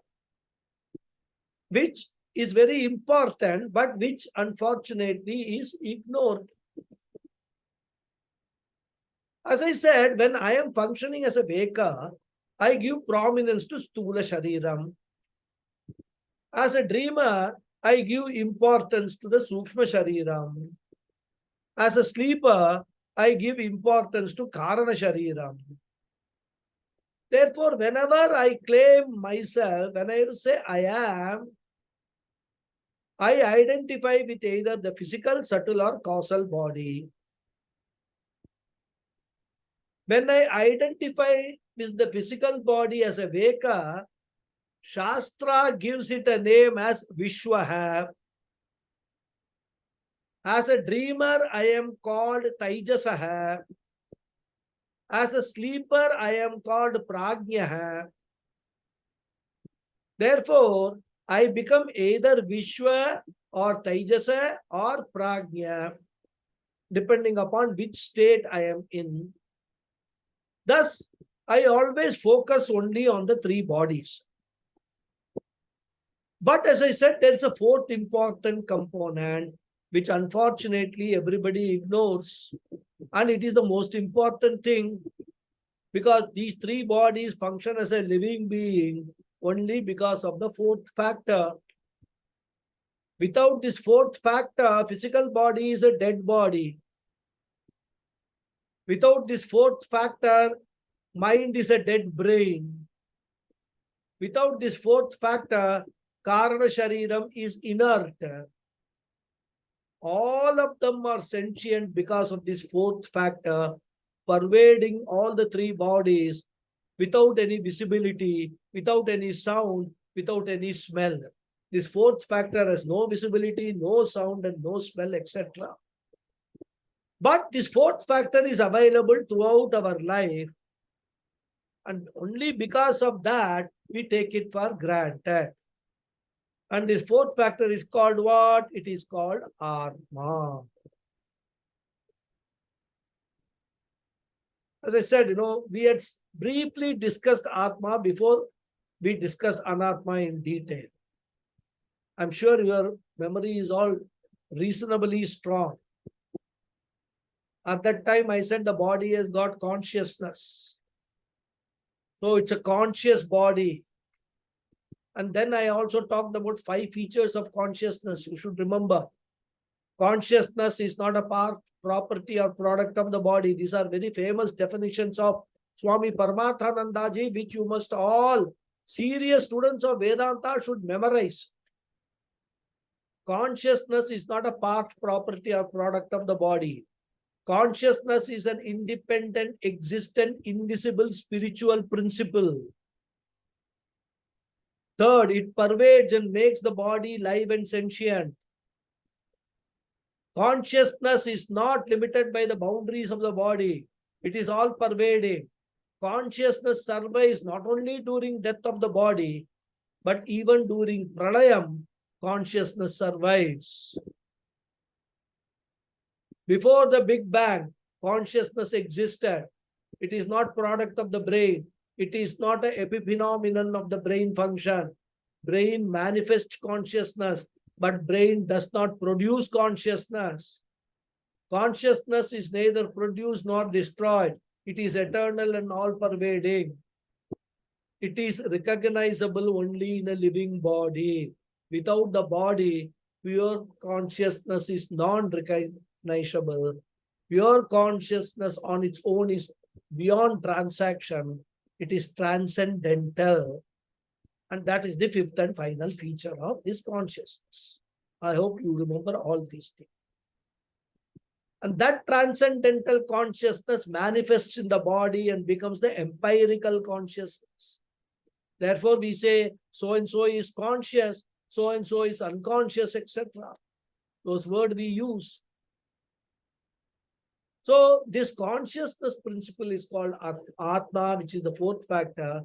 which is very important, but which unfortunately is ignored. As I said, when I am functioning as a waker, I give prominence to Stula Shariram. As a dreamer, I give importance to the Sukshma Shariram. As a sleeper, I give importance to Karana Shariram. Therefore, whenever I claim myself, when I say I am, I identify with either the physical, subtle, or causal body. When I identify with the physical body as a Veka, Shastra gives it a name as Vishwaha. As a dreamer, I am called Taijasaha. As a sleeper, I am called Prajnaha. Therefore, I become either Vishwa or Taijasa or Prajna, depending upon which state I am in. Thus, I always focus only on the three bodies. But as I said, there is a fourth important component which unfortunately everybody ignores. And it is the most important thing because these three bodies function as a living being only because of the fourth factor. Without this fourth factor, physical body is a dead body. Without this fourth factor, mind is a dead brain. Without this fourth factor, Karana Shariram is inert. All of them are sentient because of this fourth factor, pervading all the three bodies without any visibility, without any sound, without any smell. This fourth factor has no visibility, no sound, and no smell, etc. But this fourth factor is available throughout our life. And only because of that, we take it for granted. And this fourth factor is called what? It is called Atma. As I said, we had briefly discussed Atma before we discussed Anatma in detail. I'm sure your memory is all reasonably strong. At that time, I said the body has got consciousness. So it's a conscious body. And then I also talked about 5 features of consciousness. You should remember. Consciousness is not a part, property, or product of the body. These are very famous definitions of Swami Paramathanandaji, which you must all serious students of Vedanta should memorize. Consciousness is not a part, property, or product of the body. Consciousness is an independent, existent, invisible spiritual principle. Third, it pervades and makes the body live and sentient. Consciousness is not limited by the boundaries of the body. It is all pervading. Consciousness survives not only during death of the body, but even during pralayam, consciousness survives. Before the Big Bang, consciousness existed. It is not product of the brain. It is not an epiphenomenon of the brain function. Brain manifests consciousness, but brain does not produce consciousness. Consciousness is neither produced nor destroyed. It is eternal and all-pervading. It is recognizable only in a living body. Without the body, pure consciousness is non-recognizable. Pure consciousness on its own is beyond transaction. It is transcendental. And that is the fifth and final feature of this consciousness. I hope you remember all these things. And that transcendental consciousness manifests in the body and becomes the empirical consciousness. Therefore, we say so-and-so is conscious, so-and-so is unconscious, etc. Those words we use. So this consciousness principle is called Atma, which is the fourth factor,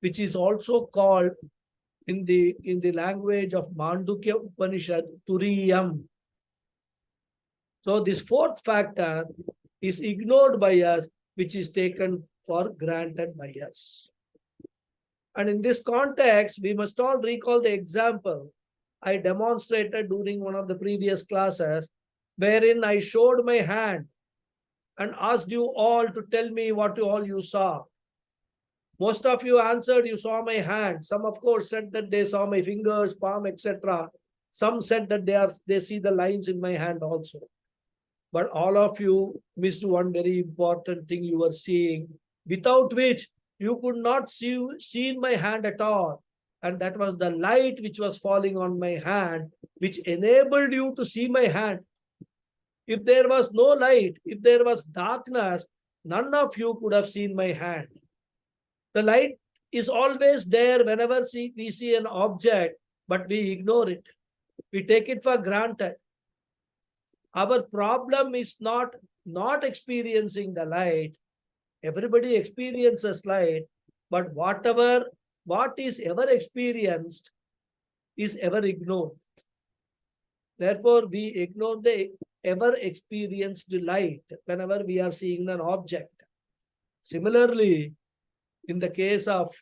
which is also called in the language of Mandukya Upanishad, Turiyam. So this fourth factor is ignored by us, which is taken for granted by us. And in this context, we must all recall the example I demonstrated during one of the previous classes, wherein I showed my hand and asked you all to tell me what all you saw. Most of you answered you saw my hand. Some, of course, said that they saw my fingers, palm, etc. Some said that they see the lines in my hand also. But all of you missed one very important thing you were seeing, without which you could not see my hand at all. And that was the light which was falling on my hand, which enabled you to see my hand. If there was no light, if there was darkness, none of you could have seen my hand. The light is always there whenever we see an object, but we ignore it. We take it for granted. Our problem is not experiencing the light. Everybody experiences light, but what is ever experienced is ever ignored. Therefore, we ignore the ever experienced light whenever we are seeing an object. Similarly, in the case of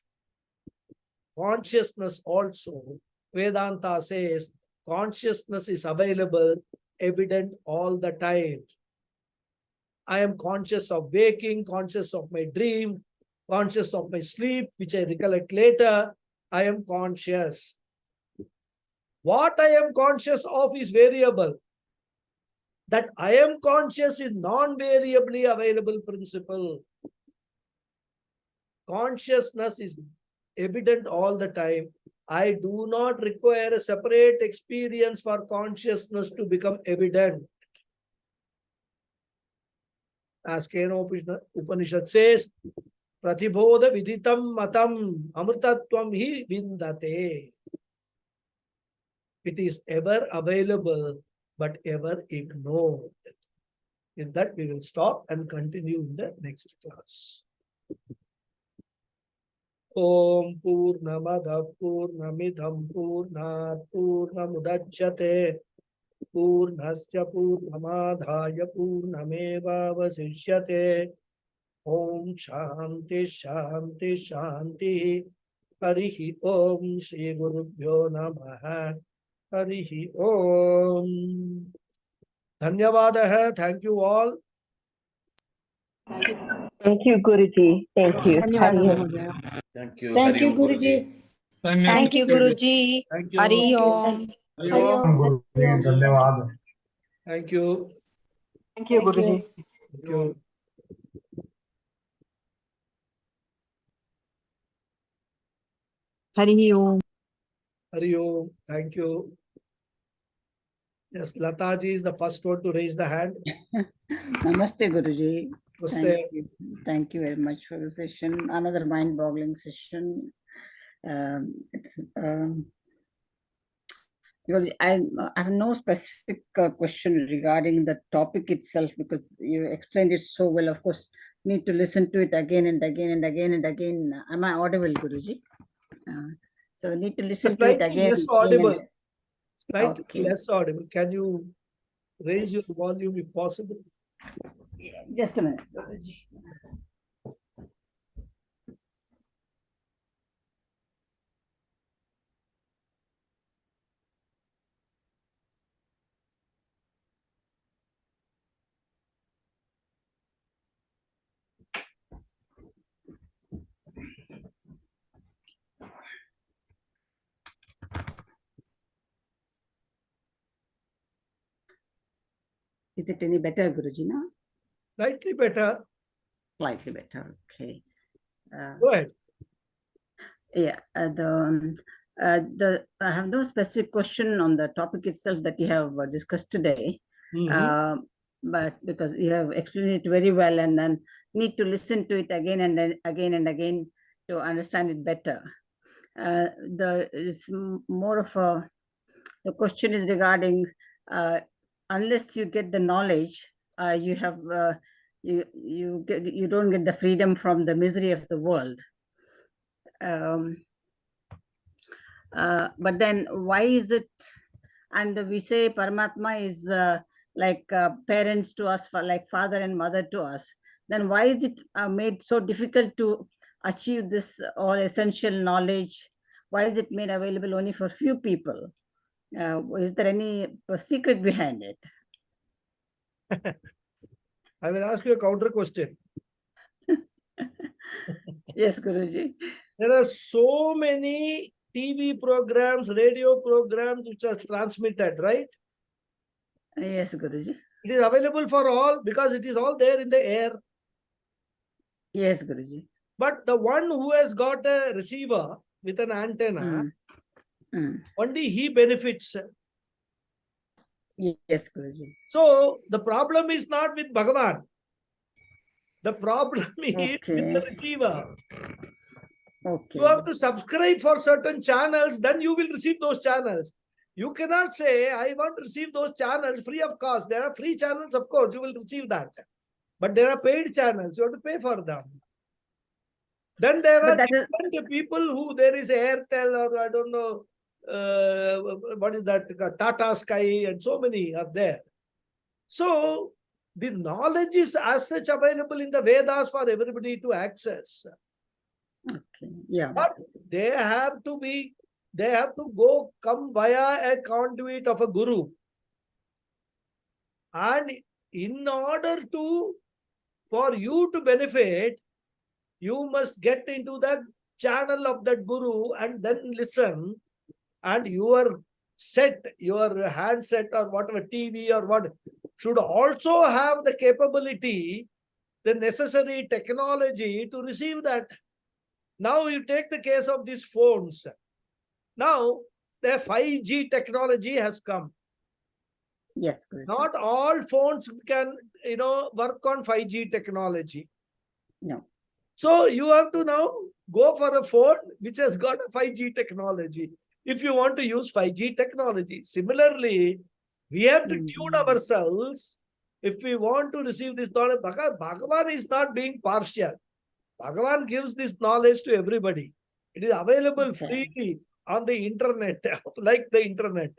consciousness also, Vedanta says consciousness is available, evident all the time. I am conscious of waking, conscious of my dream, conscious of my sleep, which I recollect later. I am conscious. What I am conscious of is variable. That I am conscious is non-variably available principle. Consciousness is evident all the time. I do not require a separate experience for consciousness to become evident. As Kena Upanishad says, Pratibodha viditam matam amritatvam hi vindate. It is ever available, but ever ignored. In that, we will stop and continue in the next class. Om Purnamada Purnamidam Purnat Purnamudachyate Purnasya Purnamadhaya Purnameva Vasishyate. Om Shanti Shanti Shanti. Harihi Om Shri Gurubhyo Namaha. Harihi Om. Dhanyavadaha. Thank you all. Thank you, Guruji. Thank you. Hari Om. Thank you. Thank Hari you, Om, Guruji. Thank you, Guruji. Thank Hari you. Om. Hari Om. धन्यवाद. Thank you. Thank you, Guruji. Thank you. Hari Om. Hari Om. Thank you. Yes, Lataji is the first one to raise the hand. Namaste, Guruji. Namaste. Thank you very much for the session. Another mind-boggling session. I have no specific question regarding the topic itself because you explained it so well. Of course, need to listen to it again and again and again and again. Am I audible, Guruji? So need to listen to it Slightly again. less audible. and- Slightly Okay. less audible. Can you raise your volume if possible? Just a minute, Guruji. Is it any better, Guruji, now? Slightly better. Slightly better, okay. Go ahead. Yeah, I have no specific question on the topic itself that you have discussed today, but because you have explained it very well, and then need to listen to it again and then again and again to understand it better. It's more of the question is regarding unless you get the knowledge, you don't get the freedom from the misery of the world. But then why is it, and we say Paramatma is like parents to us, for like father and mother to us, then why is it made so difficult to achieve this all essential knowledge? Why is it made available only for few people? Is there any secret behind it? I will ask you a counter question. Yes, Guruji. There are so many TV programs, radio programs which are transmitted, right? Yes, Guruji. It is available for all because it is all there in the air. Yes, Guruji. But the one who has got a receiver with an antenna, only he benefits. Yes, Guruji. So the problem is not with Bhagavan. The problem is with the receiver. Okay. You have to subscribe for certain channels, then you will receive those channels. You cannot say, I want to receive those channels free of cost. There are free channels, of course, you will receive that. But there are paid channels, you have to pay for them. Then there are different people who, there is Airtel or I don't know, what is that, Tata Sky, and so many are there. So the knowledge is as such available in the Vedas for everybody to access. Okay. Yeah. But they have to come via a conduit of a guru. And in order for you to benefit, you must get into the channel of that guru and then listen. And your handset or whatever, TV or what, should also have the capability, the necessary technology to receive that. Now you take the case of these phones. Now the 5G technology has come. Yes, correct. Not all phones can, work on 5G technology. No. So you have to now go for a phone which has got a 5G technology if you want to use 5G technology. Similarly, we have to tune ourselves if we want to receive this knowledge. Bhagavan is not being partial. Bhagavan gives this knowledge to everybody. It is available freely on the internet, like the internet.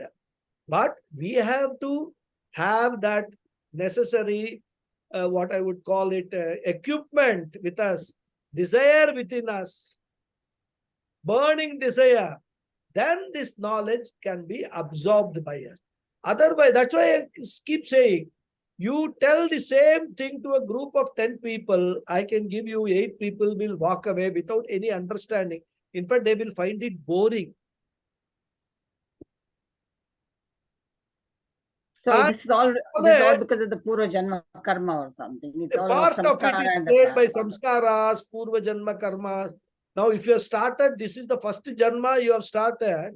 But we have to have that necessary, what I would call it, equipment with us, desire within us, burning desire. Then this knowledge can be absorbed by us. Otherwise, that's why I keep saying, you tell the same thing to a group of 10 people, I can give you 8 people will walk away without any understanding. In fact, they will find it boring. So this is all because of the Purva Janma Karma or something. It's all part of it is made by samskaras, Purva Janma Karma. Now, if you have started, this is the first Janma you have started.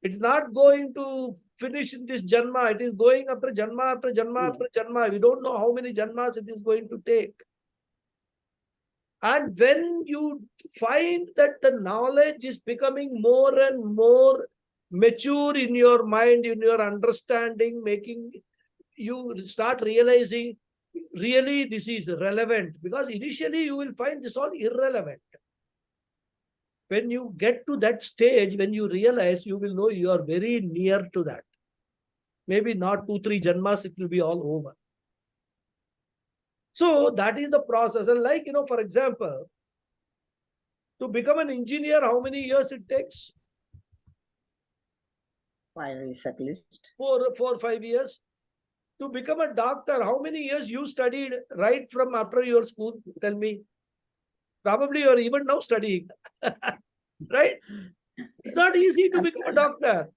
It's not going to finish in this Janma. It is going after Janma, after Janma, after Janma. We don't know how many Janmas it is going to take. And when you find that the knowledge is becoming more and more mature in your mind, in your understanding, making you start realizing really this is relevant, because initially you will find this all irrelevant. When you get to that stage, when you realize, you will know you are very near to that. Maybe not 2-3 janmas, it will be all over. So that is the process. And like, for example, to become an engineer, how many years it takes? 5 years at least. 4 or 5 years. To become a doctor, how many years you studied right from after your school? Tell me. Probably you are even now studying. Right? It's not easy to become a doctor.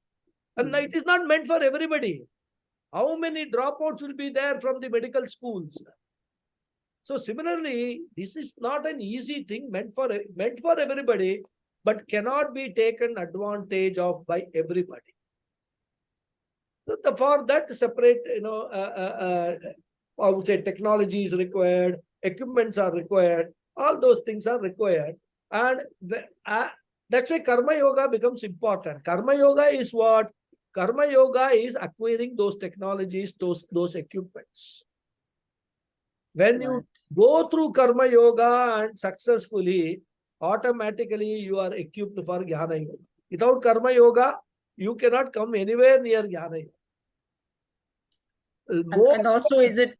And it is not meant for everybody. How many dropouts will be there from the medical schools? So similarly, this is not an easy thing meant for everybody, but cannot be taken advantage of by everybody. So for that separate, I would say technology is required, equipments are required, all those things are required. And that's why Karma Yoga becomes important. Karma Yoga is what? Karma Yoga is acquiring those technologies, those equipments. When you go through Karma Yoga and successfully, automatically you are equipped for Jnana Yoga. Without Karma Yoga, you cannot come anywhere near Jnana Yoga. And also, is it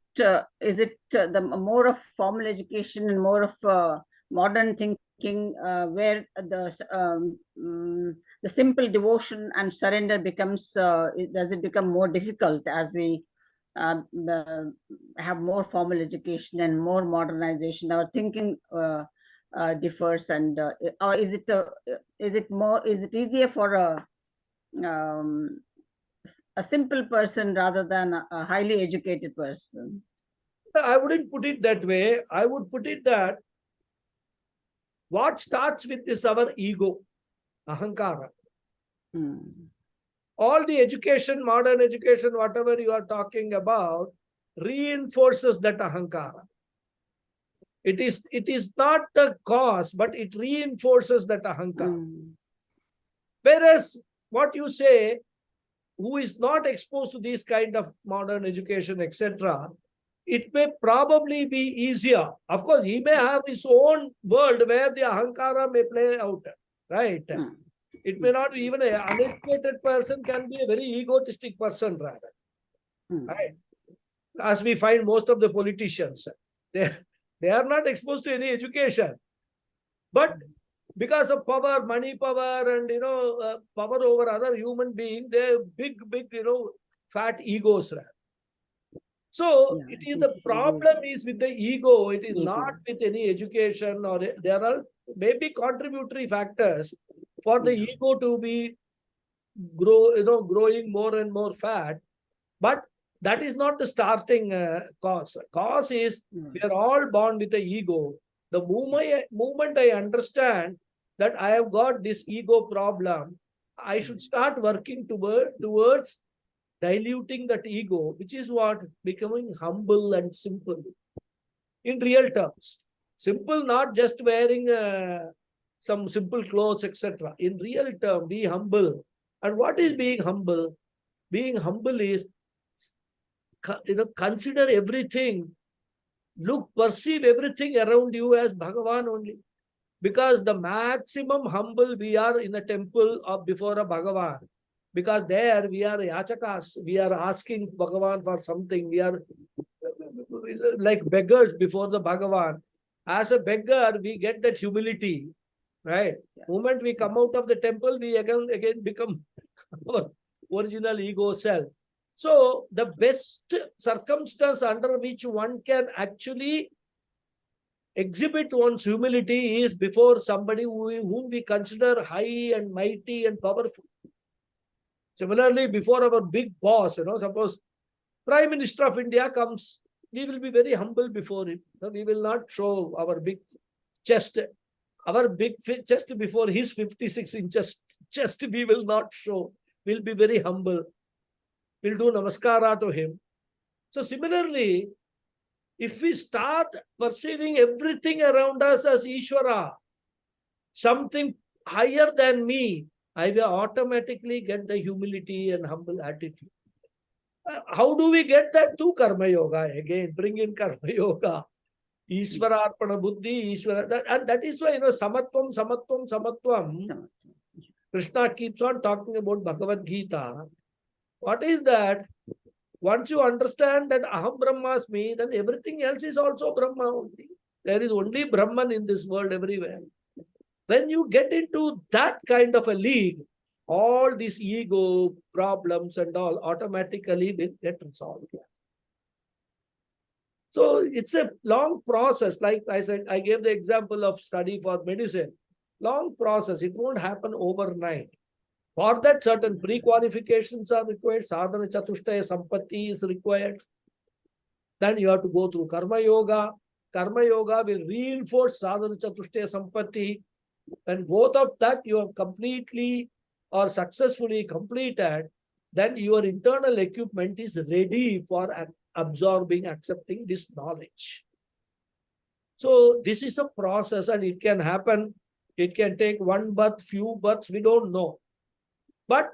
the more of formal education and more of modern thinking, where the simple devotion and surrender becomes, does it become more difficult as we have more formal education and more modernization? Our thinking differs, and or is it easier for a simple person rather than a highly educated person? I wouldn't put it that way. I would put it that what starts with is our ego, ahankara. All the education, modern education, whatever you are talking about, reinforces that ahankara. It is not the cause, but it reinforces that ahankara. Whereas what you say, who is not exposed to these kind of modern education, etc., it may probably be easier. Of course, he may have his own world where the ahankara may play out, right? It may not be, even an uneducated person can be a very egotistic person, rather. Right? As we find most of the politicians, they are not exposed to any education. But because of power, money power, and power over other human beings, they're big, fat egos. Rather. So Yeah, it is the problem is with the ego. It is not with any education, or there are maybe contributory factors for the ego to be growing more and more fat. But that is not the starting cause. Cause is we are all born with the ego. The moment I understand that I have got this ego problem, I should start working towards diluting that ego, which is what? Becoming humble and simple. In real terms. Simple, not just wearing some simple clothes, etc. In real term, be humble. And what is being humble? Being humble is, consider everything. Perceive everything around you as Bhagavan only. Because the maximum humble we are in a temple or before a Bhagavan. Because there we are yachakas, we are asking Bhagavan for something, we are like beggars before the Bhagavan. As a beggar, we get that humility, right? Yes. Moment we come out of the temple, we again become our original ego self. So the best circumstance under which one can actually exhibit one's humility is before somebody whom we consider high and mighty and powerful. Similarly, before our big boss, suppose Prime Minister of India comes, we will be very humble before him. We will not show our big chest. Our big chest before his 56 inches chest, we will not show. We'll be very humble. We'll do namaskara to him. So similarly, if we start perceiving everything around us as Ishvara, something higher than me, I will automatically get the humility and humble attitude. How do we get that? Through Karma Yoga. Again, bring in Karma Yoga. Ishvara Arpana Buddhi, Ishvara. And that is why, Samatvam. Krishna keeps on talking about Bhagavad Gita. What is that? Once you understand that Aham Brahmasmi, then everything else is also Brahma only. There is only Brahman in this world everywhere. When you get into that kind of a league, all these ego problems and all automatically will get resolved. So it's a long process. Like I said, I gave the example of study for medicine. Long process. It won't happen overnight. For that, certain pre-qualifications are required. Sadhana Chatushtaya Sampatti is required. Then you have to go through Karma Yoga. Karma Yoga will reinforce Sadhana Chatushtaya Sampatti. When both of that you have completely or successfully completed, then your internal equipment is ready for absorbing, accepting this knowledge. So this is a process, and it can happen. It can take one birth, few births, we don't know. But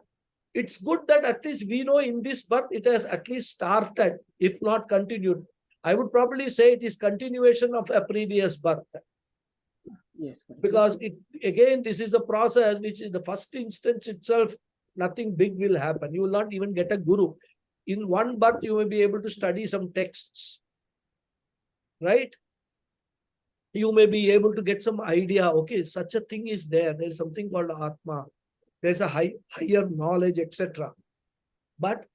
it's good that at least we know in this birth it has at least started, if not continued. I would probably say it is continuation of a previous birth. Yes. Because again, this is a process which in the first instance itself, nothing big will happen. You will not even get a guru. In one birth, you may be able to study some texts. Right? You may be able to get some idea. Okay, such a thing is there. There is something called Atma. There's a higher knowledge, etc. But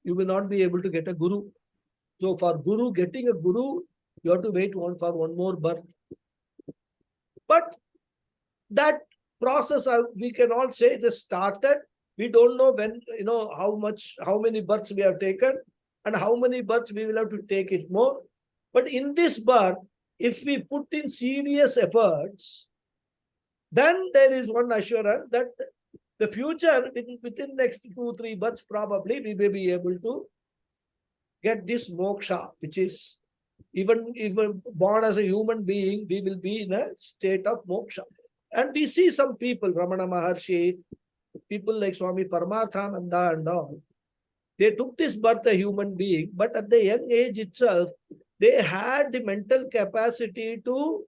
you will not be able to get a guru. So for getting a guru, you have to wait for one more birth. But that process, we can all say it has started. We don't know when, how many births we have taken and how many births we will have to take it more. But in this birth, if we put in serious efforts, then there is one assurance that the future, within next 2-3 births, probably we may be able to get this moksha, which is even born as a human being, we will be in a state of moksha. And we see some people, Ramana Maharshi, people like Swami Paramarthananda and all, They took this birth a human being, but at the young age itself, they had the mental capacity to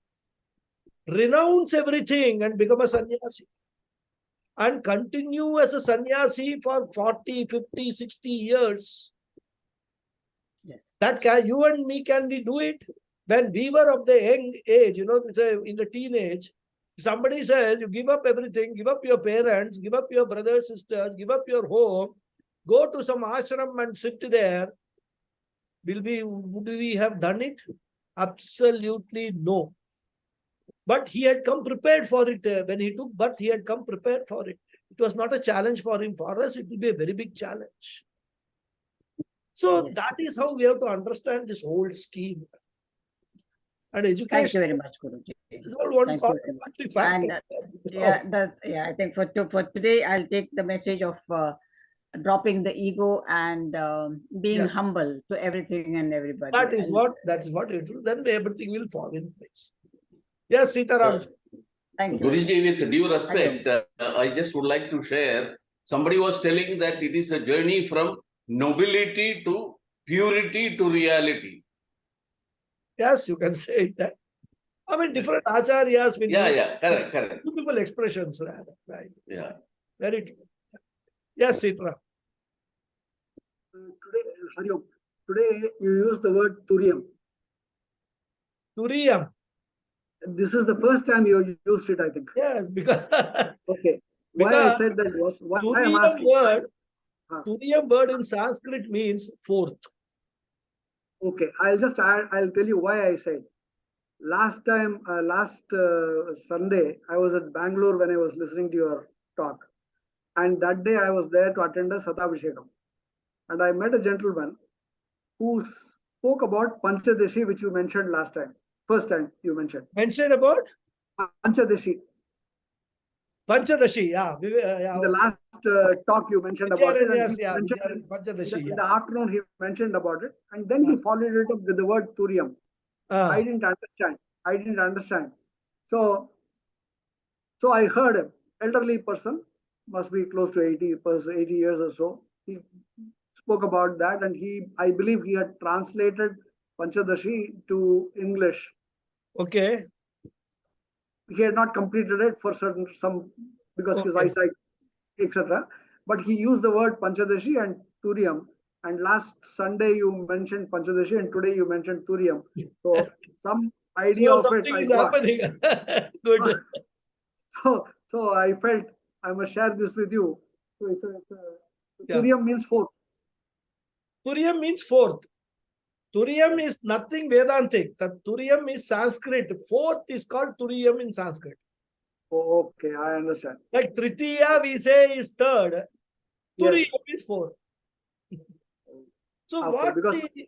renounce everything and become a sannyasi. And continue as a sannyasi for 40, 50, 60 years. Yes. That can, you and me, can we do it? When we were of the young age, in the teenage, somebody says, you give up everything, give up your parents, give up your brothers, sisters, give up your home, go to some ashram and sit there. Would we have done it? Absolutely no. But he had come prepared for it. When he took birth, he had come prepared for it. It was not a challenge for him. For us, it will be a very big challenge. So Yes. that is how we have to understand this whole scheme. And education. Thank you very much, Guruji. Is all one Thank you very much. And I think for today, I'll take the message of dropping the ego and being humble to everything and everybody. That is what you do. Then everything will fall in place. Yes, Sitaram. Thank you. Guruji, with due respect, I just would like to share. Somebody was telling that it is a journey from nobility to purity to reality. Yes, you can say that. I mean, different acharyas will use correct. beautiful expressions, rather, right? Yeah. Very true. Yes, Sitaram. Today you use the word Turiam. Turiam. This is the first time you used it, I think. Yes, because okay. Why I said that was why I am asking. Turiam word in Sanskrit means fourth. Okay, I'll tell you why I said. Last Sunday, I was at Bangalore when I was listening to your talk. And that day I was there to attend a Satabhishekam. And I met a gentleman who spoke about Panchadashi, which you mentioned last time. First time you mentioned. Mentioned about? Panchadashi. Panchadashi, yeah. In the last talk you mentioned about it. Yes, Panchadashi. In the afternoon he mentioned about it. And then he followed it up with the word Turiam. I didn't understand. So I heard an elderly person, must be close to 80 years or so. He spoke about that, and I believe he had translated Panchadashi to English. Okay. He had not completed it for because his eyesight, etc. But he used the word Panchadashi and Turiam. And last Sunday you mentioned Panchadashi, and today you mentioned Turiam. So some idea of it is happening. Good. So I felt I must share this with you. Turiam means fourth. Turiam means fourth. Turiam is nothing Vedantic. The Turiam is Sanskrit. Fourth is called Turiam in Sanskrit. Oh, okay, I understand. Like Tritiya we say is third. Turiam is fourth. So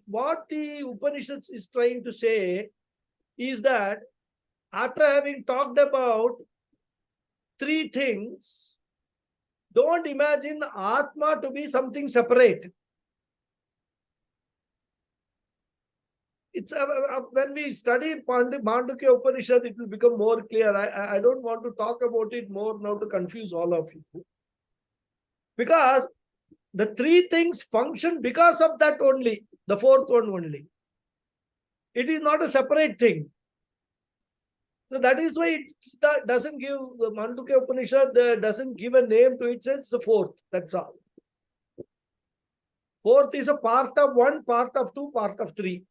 what the Upanishads is trying to say is that after having talked about three things, don't imagine Atma to be something separate. It's when we study Mandukya Upanishad, it will become more clear. I don't want to talk about it more now to confuse all of you. Because the three things function because of that only, the fourth one only. It is not a separate thing. So that is why it doesn't give, the Mandukya Upanishad doesn't give a name to it, it's the fourth, that's all. Fourth is a part of one, part of two, part of three.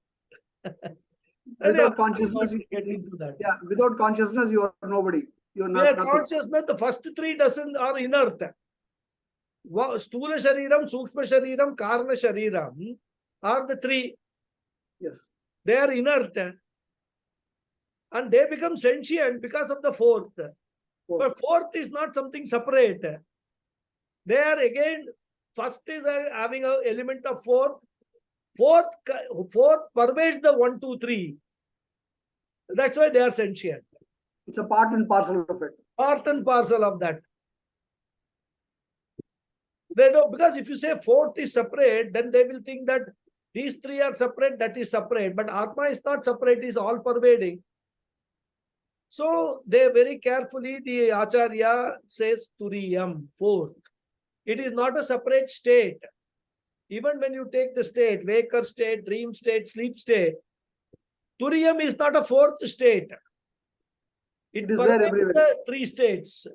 Without consciousness, without consciousness, you are nobody. You are not nothing. Consciousness, the first three are inert. Stula Shariram, Sukshma Shariram, Karna Shariram are the three. Yes. They are inert. And they become sentient because of the fourth. But fourth is not something separate. They are again, first is having an element of fourth. Fourth pervades the 1, 2, 3. That's why they are sentient. It's a part and parcel of it. Part and parcel of that. They don't, because if you say fourth is separate, then they will think that these three are separate, that is separate. But Atma is not separate, it is all pervading. So they very carefully, the Acharya says Turiyam, fourth. It is not a separate state. Even when you take the state, waker state, dream state, sleep state, Turiyam is not a fourth state. It is there pervades everywhere. the three states.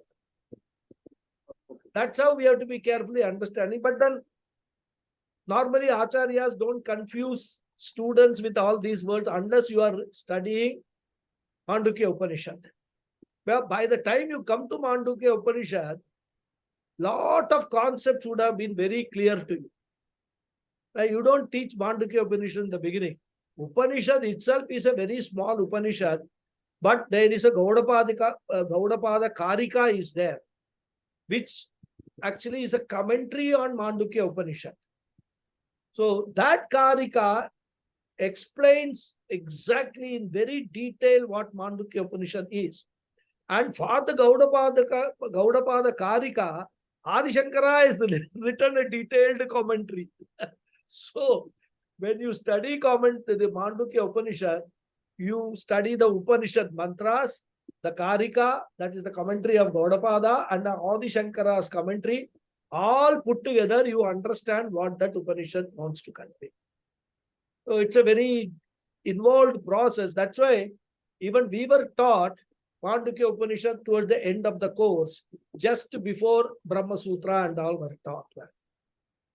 That's how we have to be carefully understanding. But then, normally Acharyas don't confuse students with all these words unless you are studying Mandukya Upanishad. Well, by the time you come to Mandukya Upanishad, lot of concepts would have been very clear to you. You don't teach Mandukya Upanishad in the beginning. Upanishad itself is a very small Upanishad, but there is a Gaudapada Karika is there, which actually is a commentary on Mandukya Upanishad. So that Karika explains exactly in very detail what Mandukya Upanishad is. And for the Gaudapada Karika, Adi Shankara has written a detailed commentary. So, when you study the Mandukya Upanishad, you study the Upanishad mantras, the Karika, that is the commentary of Gaudapada, and the Adi Shankara's commentary, all put together, you understand what that Upanishad wants to convey. So, it's a very involved process. That's why even we were taught Mandukya Upanishad towards the end of the course, just before Brahma Sutra and all were taught.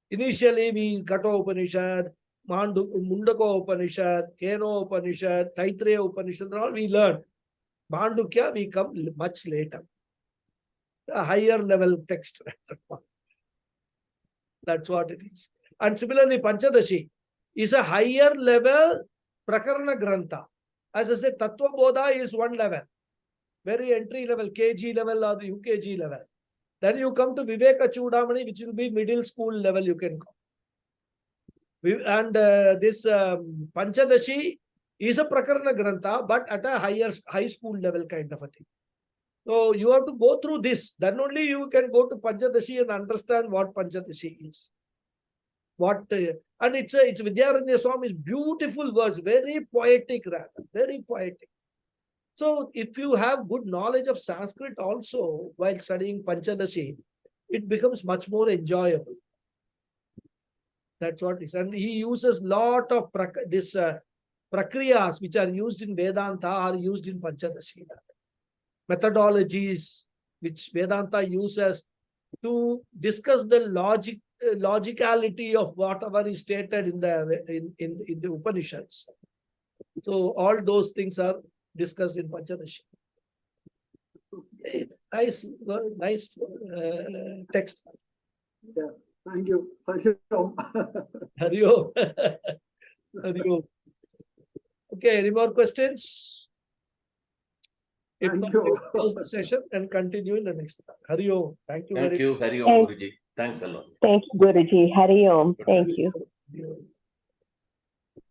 Initially, we Kato Upanishad, Mundaka Upanishad, Keno Upanishad, Taittiriya Upanishad, all we learned. Mandukya, we come much later. A higher level text. That's what it is. And similarly, Panchadashi is a higher level Prakarana Grantha. As I said, Tattva Bodha is one level. Very entry level, KG level or the UKG level. Then you come to Vivekachudamani, which will be middle school level, you can come. And this Panchadashi is a Prakarana Grantha, but at a high school level kind of a thing. So you have to go through this. Then only you can go to Panchadashi and understand what Panchadashi is. And it's Vidyaranya Swami's beautiful words, very poetic rather, very poetic. So if you have good knowledge of Sanskrit also while studying Panchadashi, it becomes much more enjoyable. That's what it is. And he uses lot of prakriyas which are used in Vedanta are used in Panchadashi. Methodologies which Vedanta uses to discuss the logicality of whatever is stated in the Upanishads. So all those things are discussed in Panchadashi. Nice text. Yeah, thank you. Hari Om. Hari Om. Okay, any more questions? If Thank not, you. we close the session and continue in the next time. Hari Om. Thank you very much. Hari Om, Guruji. Thanks a lot. Thank you, Guruji. Hari Om. Thank you. Hari Om.